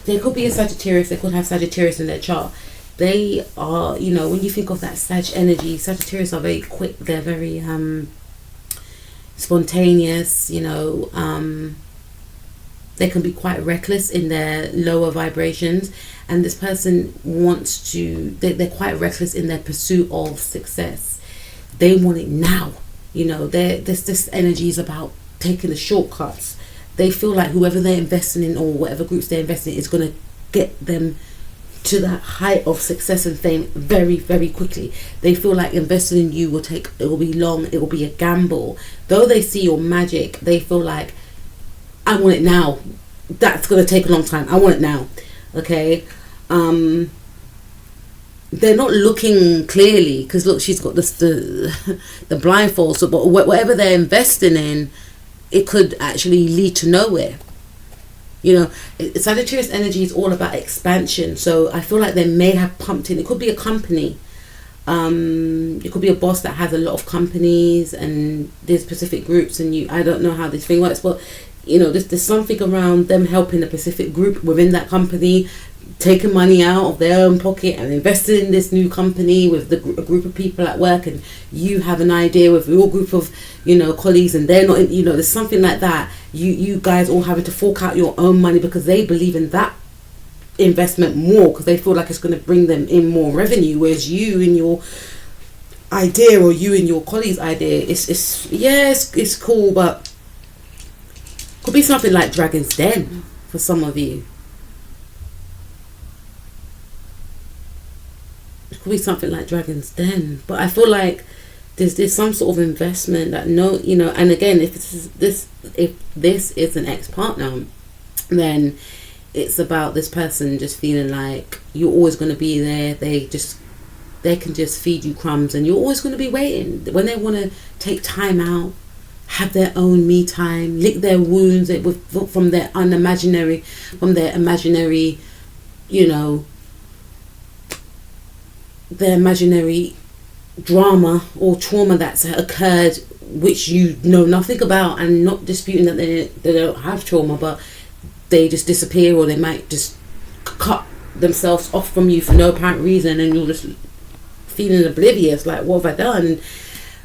could be a Sagittarius, they could have Sagittarius in their chart. They are, you know, when you think of that Sag energy, Sagittarius are very quick. They're very spontaneous, you know. they can be quite reckless in their lower vibrations, and this person wants to, they're quite reckless in their pursuit of success. They want it now. You know, this energy is about taking the shortcuts. They feel like whoever they're investing in, or whatever groups they're investing in, is going to get them to that height of success and fame very, very quickly. They feel like investing in you it will be long, it will be a gamble. Though they see your magic, they feel like, I want it now. That's going to take a long time. I want it now. Okay. They're not looking clearly, because look, she's got the blindfold. So, but whatever they're investing in, it could actually lead to nowhere. You know, Sagittarius energy is all about expansion. So I feel like they may have pumped in. It could be a company. It could be a boss that has a lot of companies, and there's specific groups, and I don't know how this thing works, but you know, there's something around them helping a specific group within that company, taking money out of their own pocket and investing in this new company with a group of people at work, and you have an idea with your group of, you know, colleagues, and they're not, you know, there's something like that. You guys all having to fork out your own money because they believe in that investment more, because they feel like it's going to bring them in more revenue, whereas you in your idea, or you in your colleague's idea, it's cool, but could be something like Dragon's Den for some of you. It could be something like Dragon's Den, but I feel like there's some sort of investment that you know. And again, if this is an ex-partner, then it's about this person just feeling like you're always going to be there. They can just feed you crumbs, and you're always going to be waiting. When they want to take time out, have their own me time, lick their wounds from their imaginary, you know, their imaginary drama or trauma that's occurred, which you know nothing about, and not disputing that they don't have trauma, but they just disappear, or they might just cut themselves off from you for no apparent reason, and you're just feeling oblivious, like, what have I done?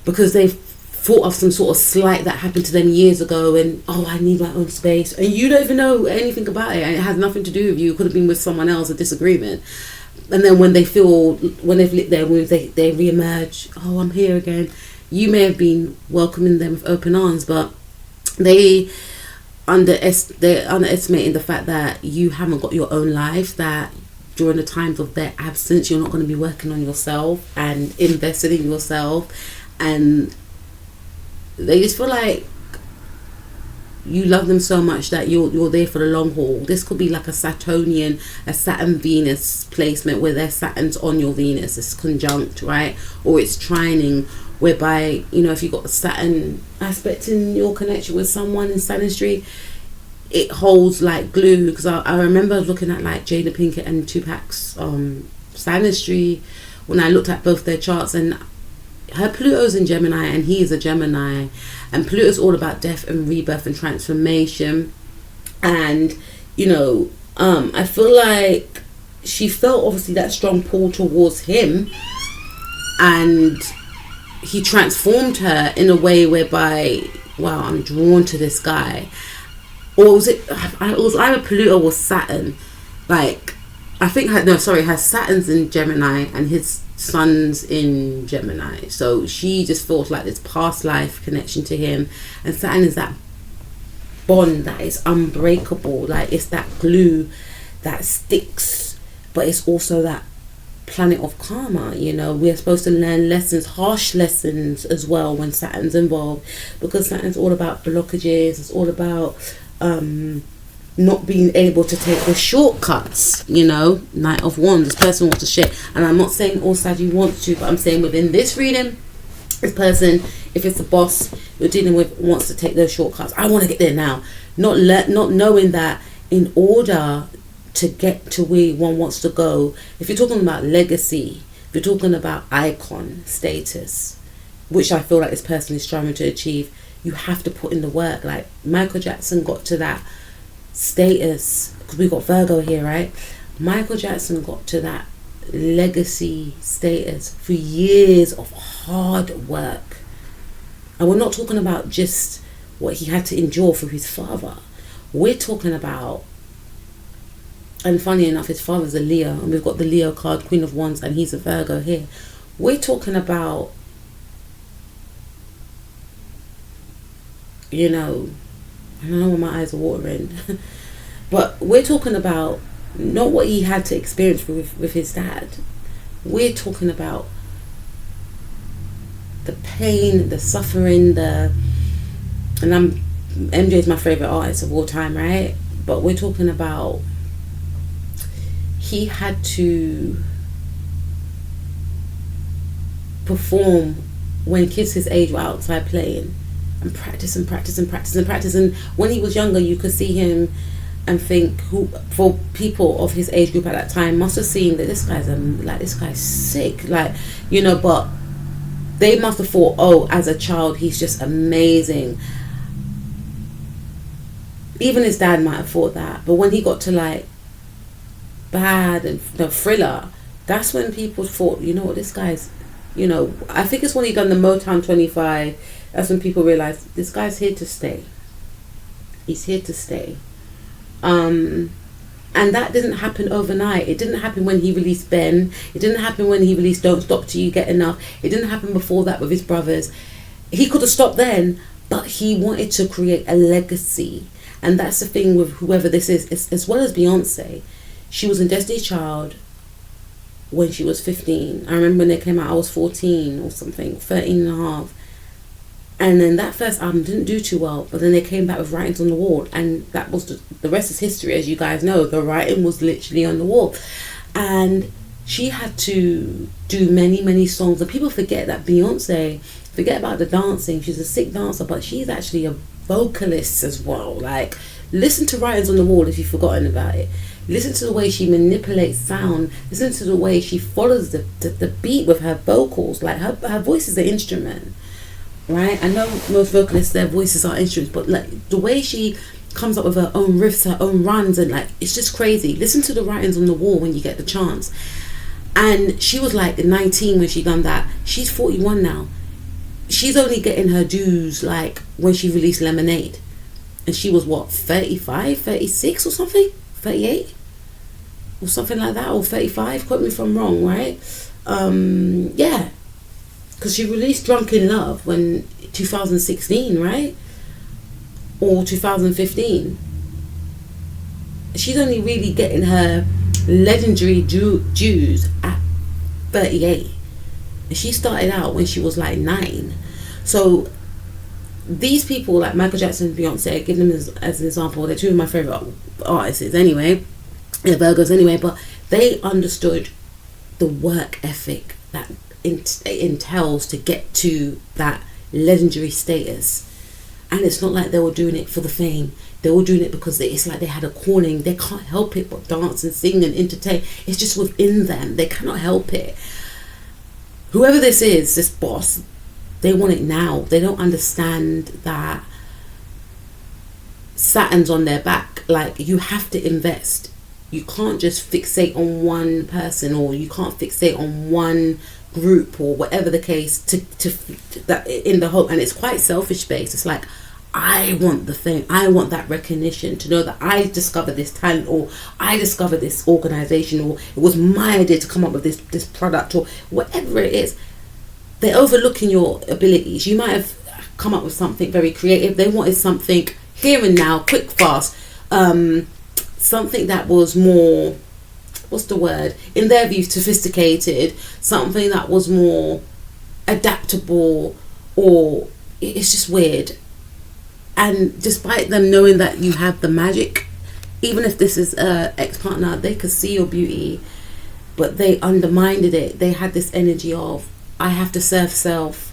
Because they've thought of some sort of slight that happened to them years ago, and I need my own space, and you don't even know anything about it, and it has nothing to do with you. It could have been with someone else, a disagreement. And then when they've lit their wounds, they re-emerge. I'm here again. You may have been welcoming them with open arms, but they're underestimating the fact that you haven't got your own life, that during the times of their absence, you're not going to be working on yourself and investing in yourself, and they just feel like you love them so much that you're there for the long haul. This could be like a Saturn-Venus placement, where their Saturn's on your Venus. It's conjunct, right? Or it's trining, whereby, you know, if you've got a Saturn aspect in your connection with someone in Saturnistry, it holds like glue. Because I remember looking at like Jada Pinkett and Tupac's Saturnistry when I looked at both their charts, and her Pluto's in Gemini and he is a Gemini, and Pluto's all about death and rebirth and transformation. And you know, I feel like she felt obviously that strong pull towards him, and he transformed her in a way whereby, wow, I'm drawn to this guy. Or was it either Pluto or Saturn? Like, I think her Saturn's in Gemini and his Sun's in Gemini, so she just feels like this past life connection to him, and Saturn is that bond that is unbreakable, like it's that glue that sticks, but it's also that planet of karma. You know, we're supposed to learn lessons, harsh lessons as well, when Saturn's involved, because Saturn's all about blockages. It's all about not being able to take the shortcuts. You know, Knight of Wands, this person wants to share, and I'm not saying all Saggy wants to, but I'm saying within this reading, this person, if it's a boss you're dealing with, wants to take those shortcuts. I want to get there now, not knowing that in order to get to where one wants to go, if you're talking about legacy, if you're talking about icon status, which I feel like this person is striving to achieve, you have to put in the work. Like Michael Jackson got to that status, because we got Virgo here, right? Michael Jackson got to that legacy status for years of hard work, and we're not talking about just what he had to endure from his father. We're talking about, and funny enough, his father's a Leo, and we've got the Leo card, Queen of Wands, and he's a Virgo here. We're talking about, you know, I don't know why my eyes are watering, but we're talking about not what he had to experience with his dad. We're talking about the pain, the suffering, MJ is my favourite artist of all time, right? But we're talking about he had to perform when kids his age were outside playing and practice. And when he was younger, you could see him and think, who for people of his age group at that time must have seen that this guy's sick, like, you know, but they must have thought, oh, as a child he's just amazing. Even his dad might have thought that, but when he got to like Bad and the Thriller, that's when people thought, you know what, this guy's, you know, I think it's when he done the Motown 25, that's when people realized this guy's here to stay. He's here to stay. And that didn't happen overnight. It didn't happen when he released Ben. It didn't happen when he released Don't Stop Till You Get Enough. It didn't happen before that with his brothers. He could have stopped then, but he wanted to create a legacy. And that's the thing with whoever this is, as well as Beyonce. She was in Destiny's Child when she was 15. I remember when they came out, I was 14 or something, 13 and a half. And then that first album didn't do too well, but then they came back with Writings on the Wall, and that was the rest is history, as you guys know. The writing was literally on the wall, and she had to do many songs. And people forget that Beyonce, forget about the dancing, she's a sick dancer, but she's actually a vocalist as well. Like, listen to Writings on the Wall if you've forgotten about it. Listen to the way she manipulates sound. Listen to the way she follows the beat with her vocals. Like, her voice is an instrument. Right, I know most vocalists, their voices are instruments, but like the way she comes up with her own riffs, her own runs, and like, it's just crazy. Listen to the Writings on the Wall when you get the chance. And she was like 19 when she done that. She's 41 now. She's only getting her dues like when she released Lemonade, and she was what, 35, 36 or something, 38 or something like that, or 35. Quote me if I'm wrong, right? Yeah. Because she released Drunk in Love when 2016, right? Or 2015. She's only really getting her legendary dues at 38. And she started out when she was like 9. So these people like Michael Jackson and Beyonce, give them as an example, they're two of my favourite artists anyway. They're Virgos anyway, but they understood the work ethic that entails to get to that legendary status. And it's not like they were doing it for the fame. They were doing it because it's like they had a calling. They can't help it but dance and sing and entertain. It's just within them. They cannot help it. Whoever this is, this boss, they want it now. They don't understand that Saturn's on their back. Like, you have to invest. You can't just fixate on one person, or you can't fixate on one group or whatever the case to that in the hope. And it's quite selfish based. It's like, I want the thing, I want that recognition, to know that I discovered this talent, or I discovered this organization, or it was my idea to come up with this product, or whatever it is. They're overlooking your abilities. You might have come up with something very creative. They wanted something here and now, quick, fast, something that was more, what's the word, in their view, sophisticated, something that was more adaptable, or it's just weird. And despite them knowing that you have the magic, even if this is a ex-partner, they could see your beauty, but they undermined it. They had this energy of, I have to serve self.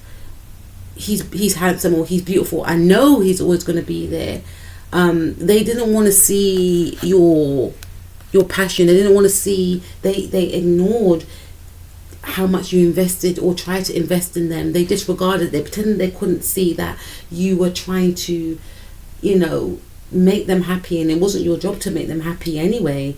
He's handsome, or he's beautiful. I know he's always going to be there. They didn't want to see your passion. They didn't want to see. They ignored how much you invested or tried to invest in them. They disregarded. They pretended they couldn't see that you were trying to, make them happy, and it wasn't your job to make them happy anyway.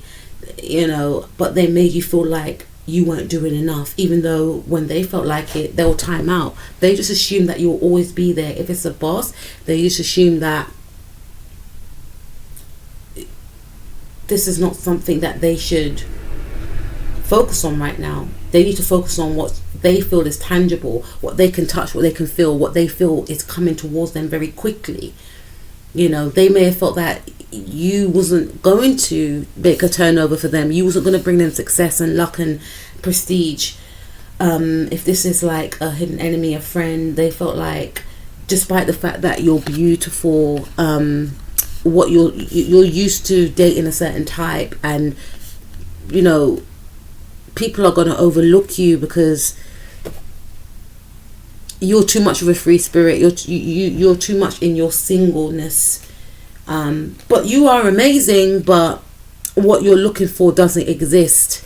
But they made you feel like you weren't doing enough, even though when they felt like it, they'll time out. They just assume that you'll always be there. If it's a boss, they just assume that this is not something that they should focus on right now. They need to focus on what they feel is tangible, what they can touch, what they can feel, what they feel is coming towards them very quickly. You know, they may have felt that you wasn't going to make a turnover for them. You wasn't going to bring them success and luck and prestige. If this is like a hidden enemy, a friend, they felt like, despite the fact that you're beautiful, what you're used to dating a certain type, and you know, people are going to overlook you because you're too much of a free spirit. You're too much in your singleness. But you are amazing, but what you're looking for doesn't exist.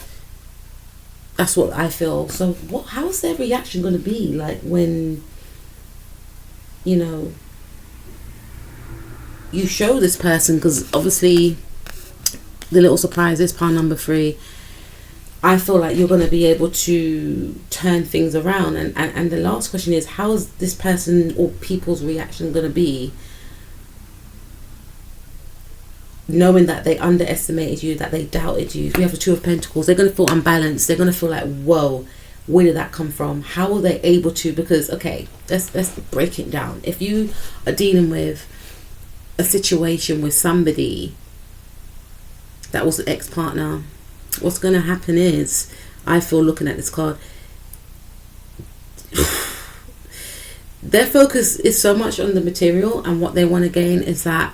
That's what I feel. So how's their reaction going to be like when, you know, you show this person? Because obviously the little surprise is pile number 3. I feel like you're going to be able to turn things around. And the last question is, how is this person or people's reaction going to be knowing that they underestimated you, that they doubted you? If you have the 2 of Pentacles, they're going to feel unbalanced. They're going to feel like, whoa, where did that come from? How are they able to? Because, okay, let's break it down. If you are dealing with a situation with somebody that was an ex-partner, what's going to happen is, I feel, looking at this card, their focus is so much on the material, and what they want to gain is that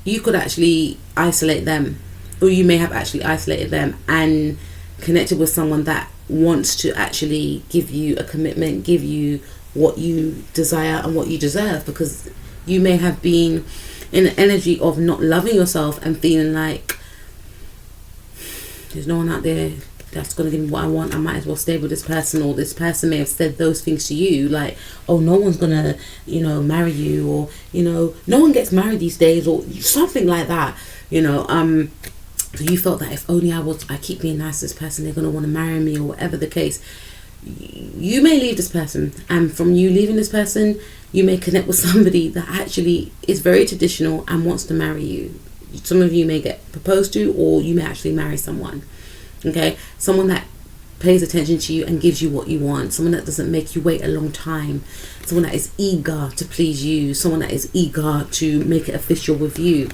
you could actually isolate them, or you may have actually isolated them and connected with someone that wants to actually give you a commitment, give you what you desire and what you deserve, because you may have been in an energy of not loving yourself and feeling like there's no one out there that's going to give me what I want. I might as well stay with this person. Or this person may have said those things to you, like, oh, no one's going to, you know, marry you, or, you know, no one gets married these days, or something like that, you know. So you felt that if only I keep being nice to this person, they're going to want to marry me, or whatever the case. You may leave this person, and from you leaving this person, you may connect with somebody that actually is very traditional and wants to marry you. Some of you may get proposed to, or you may actually marry someone. Okay, someone that pays attention to you and gives you what you want, someone that doesn't make you wait a long time, someone that is eager to please you, someone that is eager to make it official with you.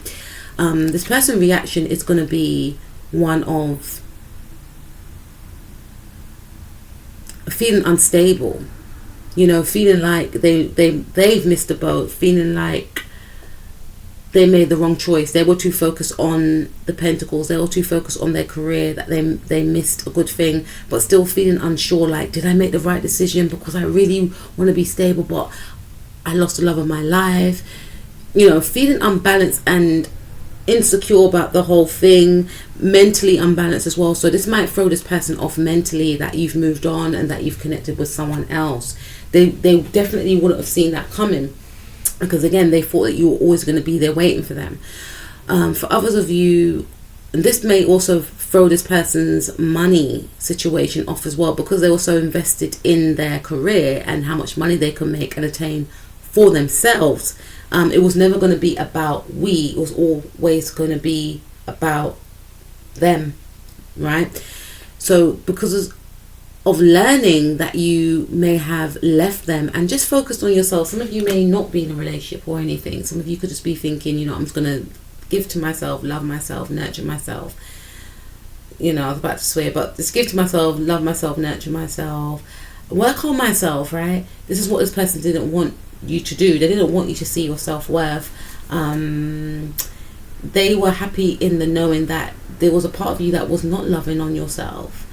This person's reaction is going to be one of feeling unstable, you know, feeling like they've missed the boat, feeling like they made the wrong choice. They were too focused on the Pentacles, they were too focused on their career, that they missed a good thing, but still feeling unsure, like, did I make the right decision? Because I really want to be stable, but I lost the love of my life. You know, feeling unbalanced and insecure about the whole thing, mentally unbalanced as well. So this might throw this person off mentally, that you've moved on and that you've connected with someone else. They definitely wouldn't have seen that coming, because again, they thought that you were always going to be there waiting for them. For others of you, and this may also throw this person's money situation off as well, because they were so invested in their career and how much money they can make and attain for themselves. It was never going to be about we, it was always going to be about them, right? So because of learning that you may have left them and just focused on yourself, some of you may not be in a relationship or anything. Some of you could just be thinking, you know, I'm just going to give to myself, love myself, nurture myself. You know, I was about to swear, but just give to myself, love myself, nurture myself, work on myself, right? This is what this person didn't want you to do. They didn't want you to see your self-worth. They were happy in the knowing that there was a part of you that was not loving on yourself,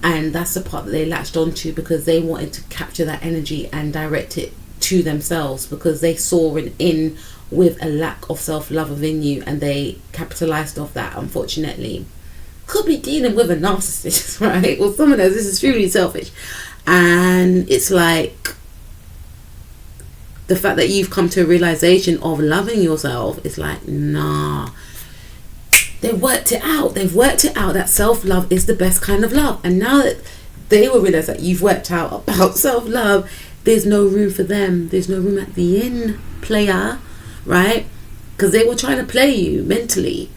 and that's the part that they latched onto, because they wanted to capture that energy and direct it to themselves, because they saw an in with a lack of self-love within you, and they capitalized off that, unfortunately. Could be dealing with a narcissist, right? Or someone else. This is truly selfish, and it's like the fact that you've come to a realization of loving yourself. It's like, nah, they've worked it out. They've worked it out that self-love is the best kind of love. And now that they will realize that you've worked out about self-love, there's no room for them. There's no room at the inn, player, right? because they were trying to play you mentally,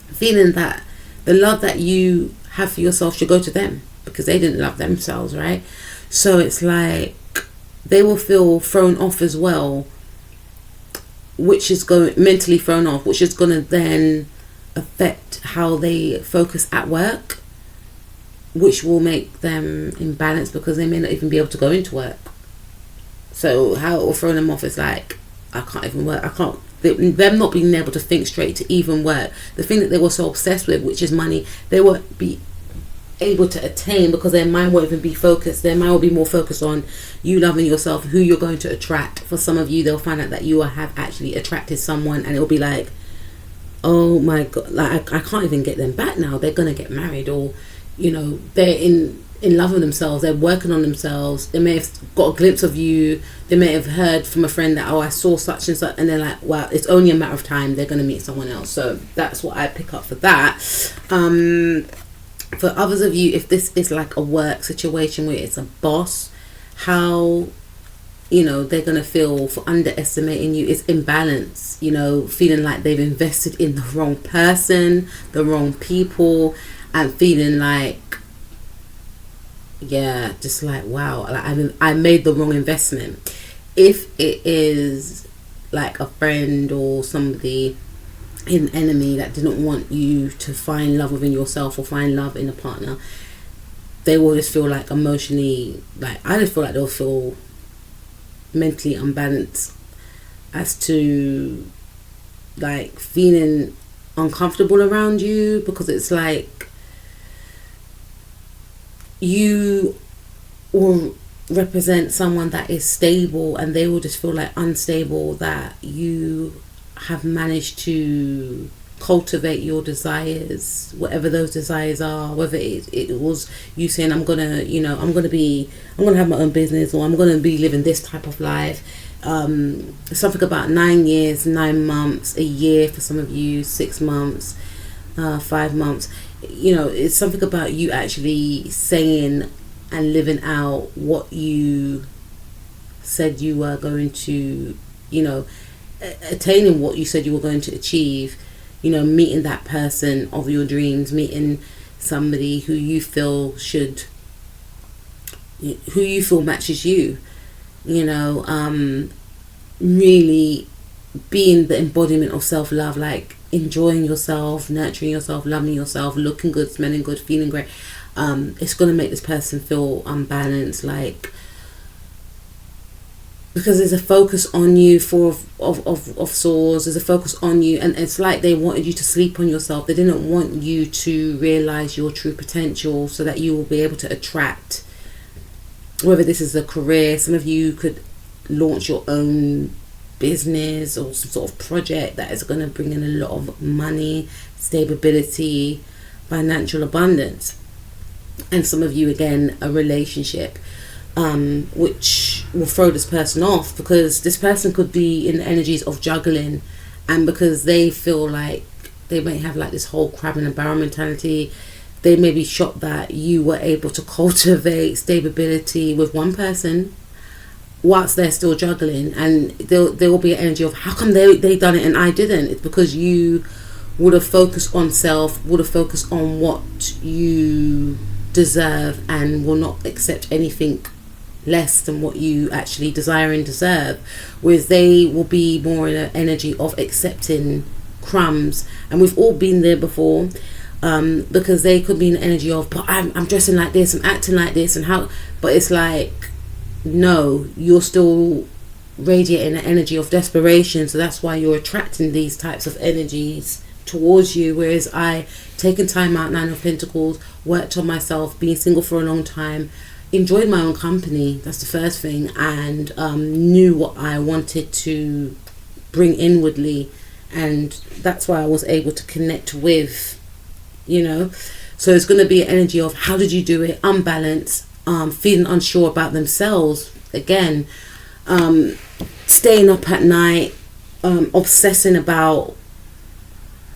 feeling that the love that you have for yourself should go to them because they didn't love themselves, right? So it's like they will feel thrown off as well, which is going mentally thrown off, which is going to then affect how they focus at work, which will make them imbalanced because they may not even be able to go into work. So how it will throw them off is like, I can't even work. I can't. Them not being able to think straight to even work. The thing that they were so obsessed with, which is money, they won't be able to attain because their mind won't even be focused. Their mind will be more focused on you loving yourself, who you're going to attract. For some of you, they'll find out that you have actually attracted someone, and it'll be like, oh my God, like I can't even get them back now. They're gonna get married, or they're in love with themselves. They're working on themselves. They may have got a glimpse of you. They may have heard from a friend that, I saw such and such, and they're like, wow, it's only a matter of time. They're gonna meet someone else. So that's what I pick up for that. For others of you, if this is like a work situation where it's a boss, how they're gonna feel for underestimating you is imbalance. Feeling like they've invested in the wrong person, the wrong people, and feeling like, yeah, just like, wow, like I made the wrong investment. If it is like a friend or somebody, an enemy that didn't want you to find love within yourself or find love in a partner, they will just feel like emotionally, like I just feel like they'll feel mentally unbalanced as to like feeling uncomfortable around you, because it's like you will represent someone that is stable and they will just feel like unstable, that you have managed to cultivate your desires, whatever those desires are, whether it was you saying I'm gonna have my own business, or I'm gonna be living this type of life. Something about 9 years, 9 months, a year for some of you, 6 months, 5 months. It's something about you actually saying and living out what you said you were going to, attaining what you said you were going to achieve, meeting that person of your dreams, meeting somebody who you feel matches you, really being the embodiment of self-love, like enjoying yourself, nurturing yourself, loving yourself, looking good, smelling good, feeling great. It's going to make this person feel unbalanced, like, because there's a focus on you of sorts. There's a focus on you, and it's like they wanted you to sleep on yourself. They didn't want you to realize your true potential so that you will be able to attract, whether this is a career. Some of you could launch your own business or some sort of project that is going to bring in a lot of money, stability, financial abundance. And some of you, again, a relationship, which will throw this person off, because this person could be in the energies of juggling, and because they feel like they may have like this whole crab in a barrel mentality, they may be shocked that you were able to cultivate stability with one person whilst they're still juggling, and there will be an energy of, how come they done it and I didn't? It's because you would have focused on self, would have focused on what you deserve, and will not accept anything less than what you actually desire and deserve, whereas they will be more in an energy of accepting crumbs. And we've all been there before, because they could be in the energy of, but I'm dressing like this, I'm acting like this, and how, but it's like, no, you're still radiating an energy of desperation, so that's why you're attracting these types of energies towards you. Whereas I taken time out, 9 of Pentacles, worked on myself, being single for a long time, enjoyed my own company, that's the first thing, and knew what I wanted to bring inwardly, and that's why I was able to connect with, so it's going to be an energy of, how did you do it? Unbalanced, feeling unsure about themselves, again, staying up at night, obsessing about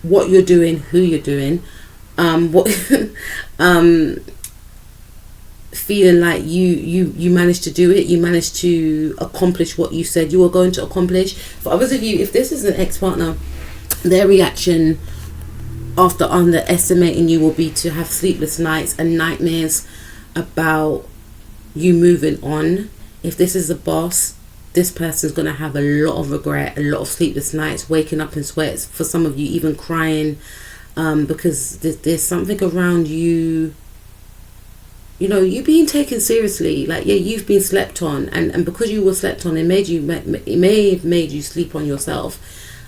what you're doing, who you're doing, feeling like you managed to do it, you managed to accomplish what you said you were going to accomplish. For others of you, if this is an ex-partner their reaction after underestimating you will be to have sleepless nights and nightmares about you moving on. If this is a boss, this person's going to have a lot of regret, a lot of sleepless nights, waking up in sweats, for some of you even crying, because there's something around you, you know, you being taken seriously. Like, yeah, you've been slept on, and because you were slept on, it may have made you sleep on yourself.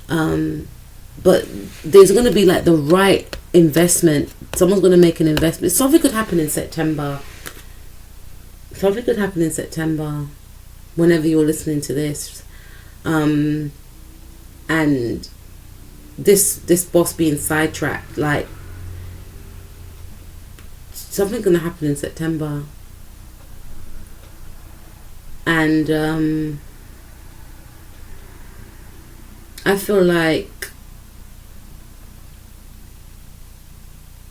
But there's going to be like the right investment. Someone's going to make an investment. Something could happen in September. Whenever you're listening to this. And this boss being sidetracked, like, something's going to happen in September. And I feel like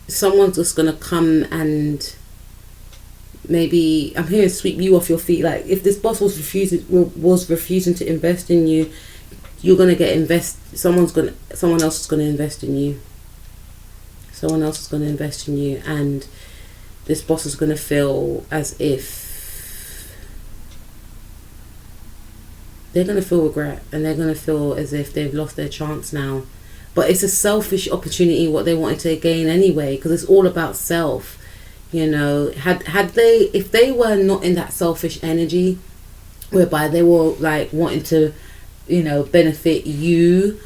someone's just going to come and maybe, I'm hearing, sweep you off your feet. Like, if this boss was refusing to invest in you, you're going to get someone else is going to invest in you. Someone else is going to invest in you, and this boss is going to feel as if they're going to feel regret, and they're going to feel as if they've lost their chance now. But it's a selfish opportunity, what they wanted to gain anyway, because it's all about self. You know, if they were not in that selfish energy, whereby they were like wanting to, you know, benefit you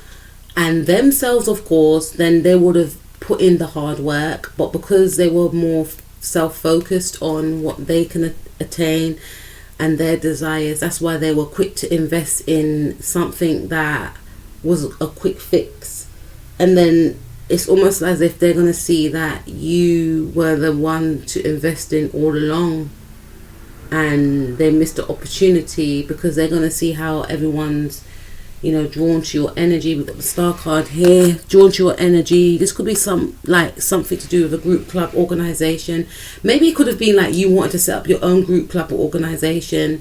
and themselves, of course, then they would have put in the hard work. But because they were more self-focused on what they can attain and their desires, that's why they were quick to invest in something that was a quick fix. And then it's almost as if they're going to see that you were the one to invest in all along, and they missed the opportunity because they're going to see how everyone's, you know, drawn to your energy. We've got the star card here, drawn to your energy. This could be something to do with a group, club, organization. Maybe it could have been like you wanted to set up your own group, club, or organization,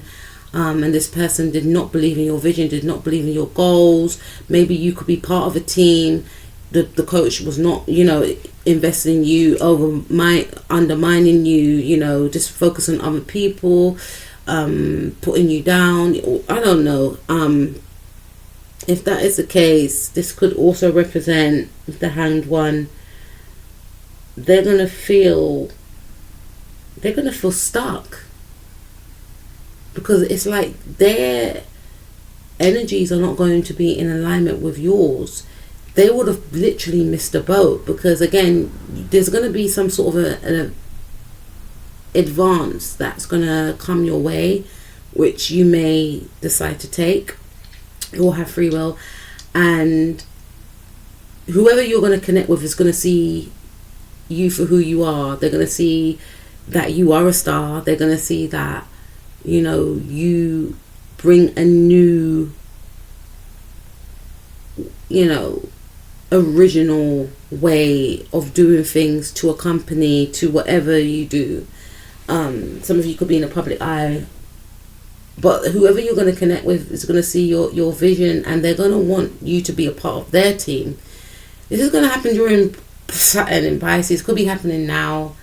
and this person did not believe in your vision, did not believe in your goals. Maybe you could be part of a team. The coach was not, you know, investing in you, undermining you, you know, just focus on other people, putting you down. I don't know. If that is the case, this could also represent the Hanged One. They're gonna feel stuck, because it's like their energies are not going to be in alignment with yours. They would have literally missed a boat, because again, there's going to be some sort of an advance that's going to come your way, which you may decide to take. You all have free will, and whoever you're going to connect with is going to see you for who you are. They're going to see that you are a star. They're going to see that, you know, you bring a new, you know, original way of doing things to a company, to whatever you do. Some of you could be in the public eye, but whoever you're going to connect with is going to see your vision, and they're going to want you to be a part of their team. This is going to happen during Saturn in Pisces. Could be happening now.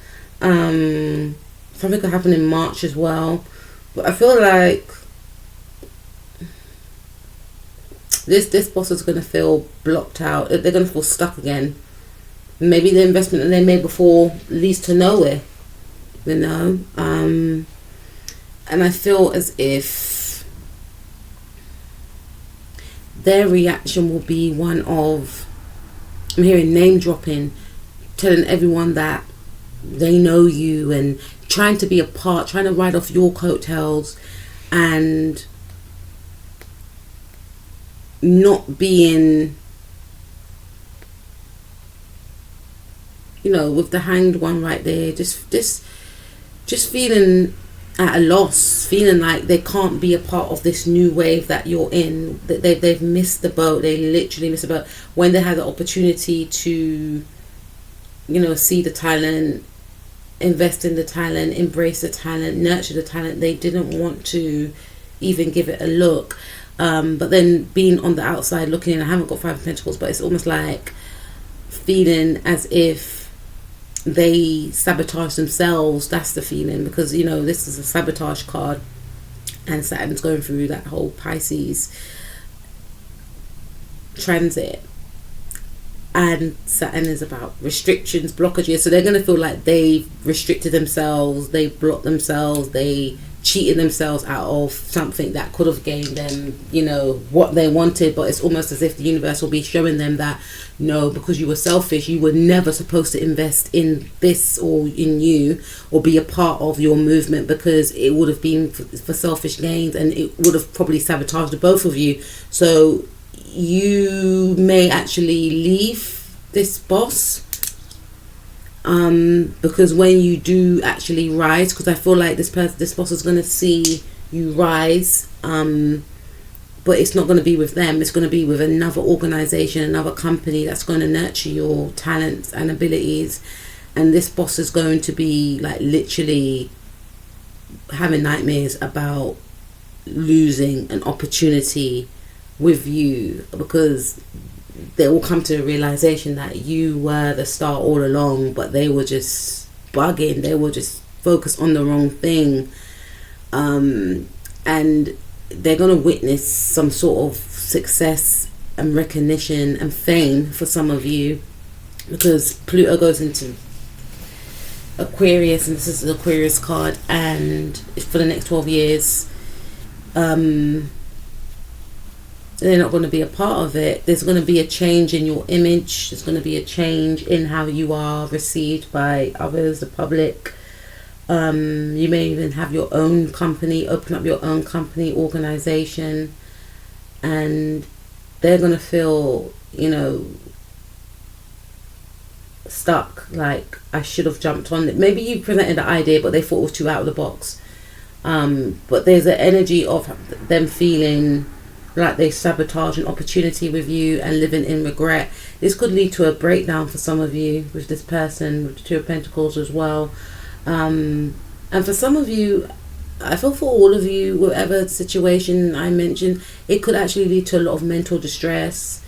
Something could happen in March as well. But I feel like this boss is going to feel blocked out. They're going to feel stuck again. Maybe the investment that they made before leads to nowhere, you know. And I feel as if their reaction will be one of, I'm hearing name dropping, telling everyone that they know you and trying to be a part, trying to ride off your coattails, and not being, you know, with the Hanged One right there, just feeling at a loss, feeling like they can't be a part of this new wave that you're in. They've missed the boat. They literally missed the boat when they had the opportunity to, you know, see the talent, invest in the talent, embrace the talent, nurture the talent. They didn't want to even give it a look. But then being on the outside looking in, I haven't got Five of Pentacles, but it's almost like feeling as if they sabotage themselves. That's the feeling, because this is a sabotage card, and Saturn's going through that whole Pisces transit, and Saturn is about restrictions, blockages. So they're going to feel like they've restricted themselves, they blocked themselves, they cheated themselves out of something that could have gained them what they wanted. But it's almost as if the universe will be showing them that no, because you were selfish, you were never supposed to invest in this or in you or be a part of your movement, because it would have been for selfish gains, and it would have probably sabotaged the both of you. So you may actually leave this boss, because when you do actually rise, because I feel like this boss is going to see you rise, but it's not going to be with them, it's going to be with another organization, another company that's going to nurture your talents and abilities. And this boss is going to be like literally having nightmares about losing an opportunity with you, because they will come to a realization that you were the star all along, but they were just bugging, they were just focused on the wrong thing, and they're going to witness some sort of success and recognition and fame for some of you, because Pluto goes into Aquarius, and this is the Aquarius card, and for the next 12 years they're not going to be a part of it. There's going to be a change in your image. There's going to be a change in how you are received by others, the public. You may even have your own company, open up your own company, organization, and they're going to feel, stuck, like I should have jumped on it. Maybe you presented the idea, but they thought it was too out of the box. But there's an energy of them feeling like they sabotage an opportunity with you and living in regret. This could lead to a breakdown for some of you with this person, with the Two of Pentacles as well. And for some of you, I feel for all of you, whatever situation I mentioned, it could actually lead to a lot of mental distress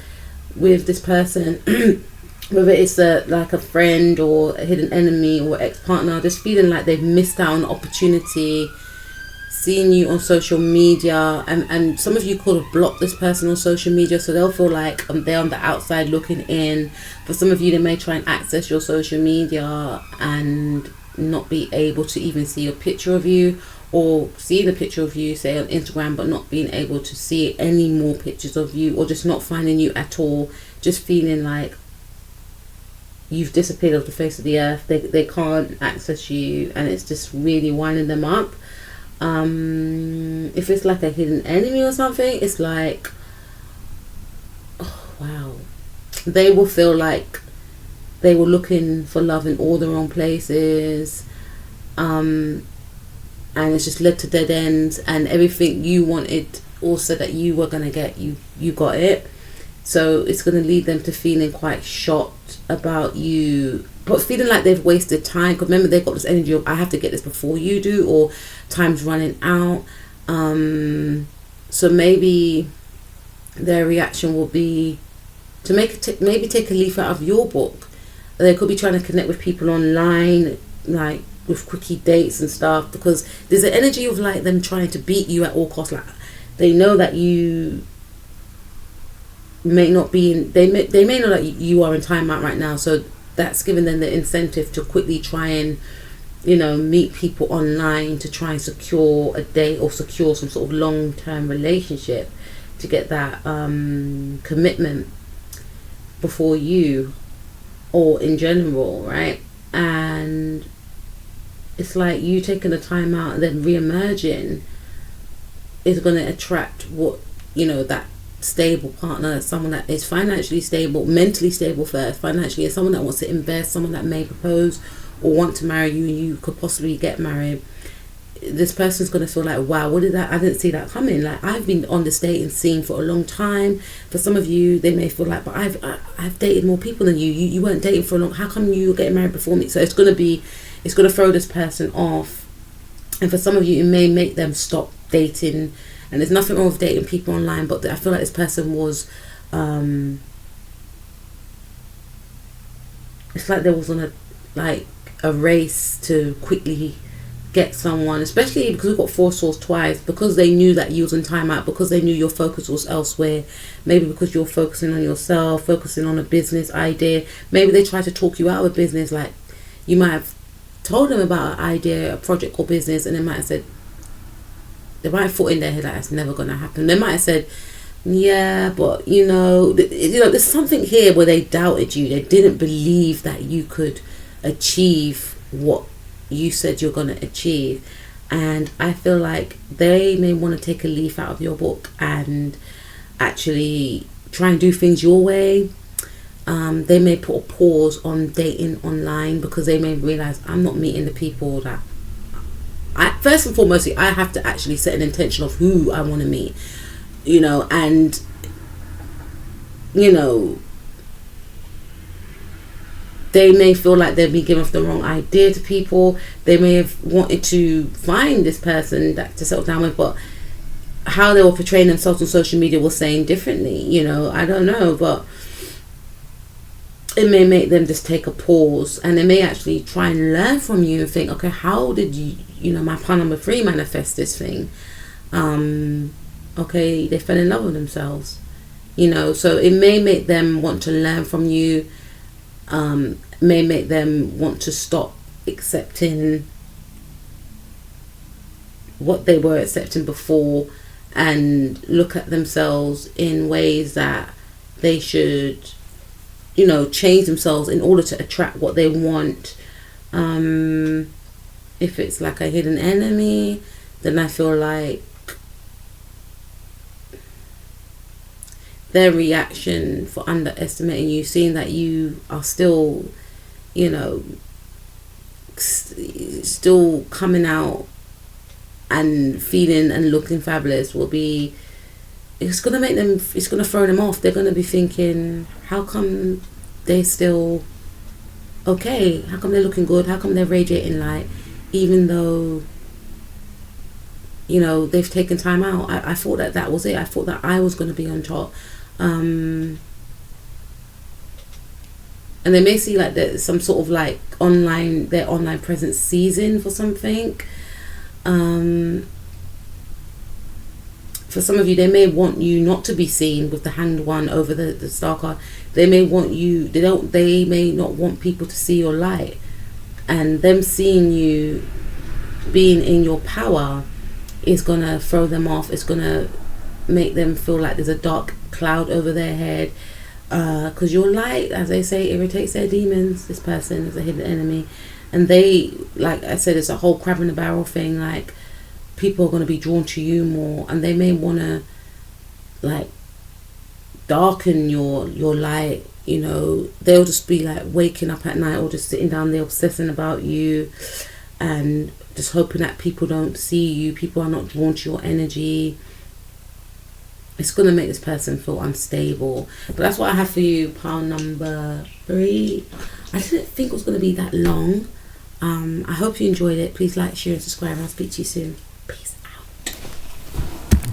with this person. Whether it's like a friend or a hidden enemy or ex-partner, just feeling like they've missed out on an opportunity, seeing you on social media, and some of you could have blocked this person on social media, so they'll feel like they're on the outside looking in. For some of you, they may try and access your social media and not be able to even see a picture of you, or see the picture of you, say on Instagram, but not being able to see any more pictures of you, or just not finding you at all, just feeling like you've disappeared off the face of the earth. They can't access you, and it's just really winding them up. If it's like a hidden enemy or something, it's like, oh wow, they will feel like they were looking for love in all the wrong places, and it's just led to dead ends, and everything you wanted also that you were gonna get, you got it. So it's going to lead them to feeling quite shocked about you, but feeling like they've wasted time, because remember, they've got this energy of I have to get this before you do, or time's running out. So maybe their reaction will be to maybe take a leaf out of your book. They could be trying to connect with people online, like with quickie dates and stuff, because there's an energy of like them trying to beat you at all costs. Like they know that you may not be in, they may know that you are in timeout right now, so that's giving them the incentive to quickly try and meet people online to try and secure a date or secure some sort of long-term relationship, to get that commitment before you, or in general, right? And it's like you taking the time out and then re-emerging is going to attract what that stable partner, someone that is financially stable, mentally stable first, financially, is someone that wants to invest, someone that may propose or want to marry you, and you could possibly get married. This person's going to feel like, wow, what did that, I didn't see that coming. Like, I've been on this dating scene for a long time. For some of you, they may feel like, but I've dated more people than you weren't dating for a long, how come you were getting married before me? So it's going to throw this person off. And for some of you, it may make them stop dating And there's nothing wrong with dating people online, but I feel like this person was, it's like there was on a race to quickly get someone, especially because we got 4 swords twice, because they knew that you was in timeout, because they knew your focus was elsewhere, maybe because you're focusing on yourself, focusing on a business idea. Maybe they tried to talk you out of a business, like you might have told them about an idea, a project or business, and they might have said, they might have thought in their head that that's never going to happen. They might have said, yeah, but there's something here where they doubted you. They didn't believe that you could achieve what you said you're going to achieve. And I feel like they may want to take a leaf out of your book and actually try and do things your way. They may put a pause on dating online because they may realize, I'm not meeting the people that first and foremost, I have to actually set an intention of who I want to meet, and they may feel like they've been given off the wrong idea to people. They may have wanted to find this person to settle down with, but how they were portraying themselves on social media was saying differently. I don't know, but it may make them just take a pause, and they may actually try and learn from you and think, okay, how did my plan number 3 manifest this thing? Okay, they fell in love with themselves, so it may make them want to learn from you. May make them want to stop accepting what they were accepting before and look at themselves in ways that they should, change themselves in order to attract what they want. If it's like a hidden enemy, then I feel like their reaction for underestimating you, seeing that you are still, still coming out and feeling and looking fabulous, it's going to make them, it's going to throw them off. They're going to be thinking, how come they're still okay? How come they're looking good? How come they're radiating light, even though, they've taken time out? I thought that was it. I thought that I was going to be on top. And they may see like there's some sort of like their online presence season for something. For some of you, they may want you not to be seen with the hand 1 over the star card. They may want you, they may not want people to see your light, and them seeing you being in your power is gonna throw them off. It's gonna make them feel like there's a dark cloud over their head, because your light, as they say, irritates their demons. This person is a hidden enemy, and they, like I said, it's a whole crab in the barrel thing. Like, people are going to be drawn to you more, and they may want to like darken your light. They'll just be like waking up at night or just sitting down there obsessing about you and just hoping that people don't see you, people are not drawn to your energy. It's going to make this person feel unstable. But that's what I have for you, pile number 3. I didn't think it was going to be that long. I hope you enjoyed it. Please like, share and subscribe. I'll speak to you soon.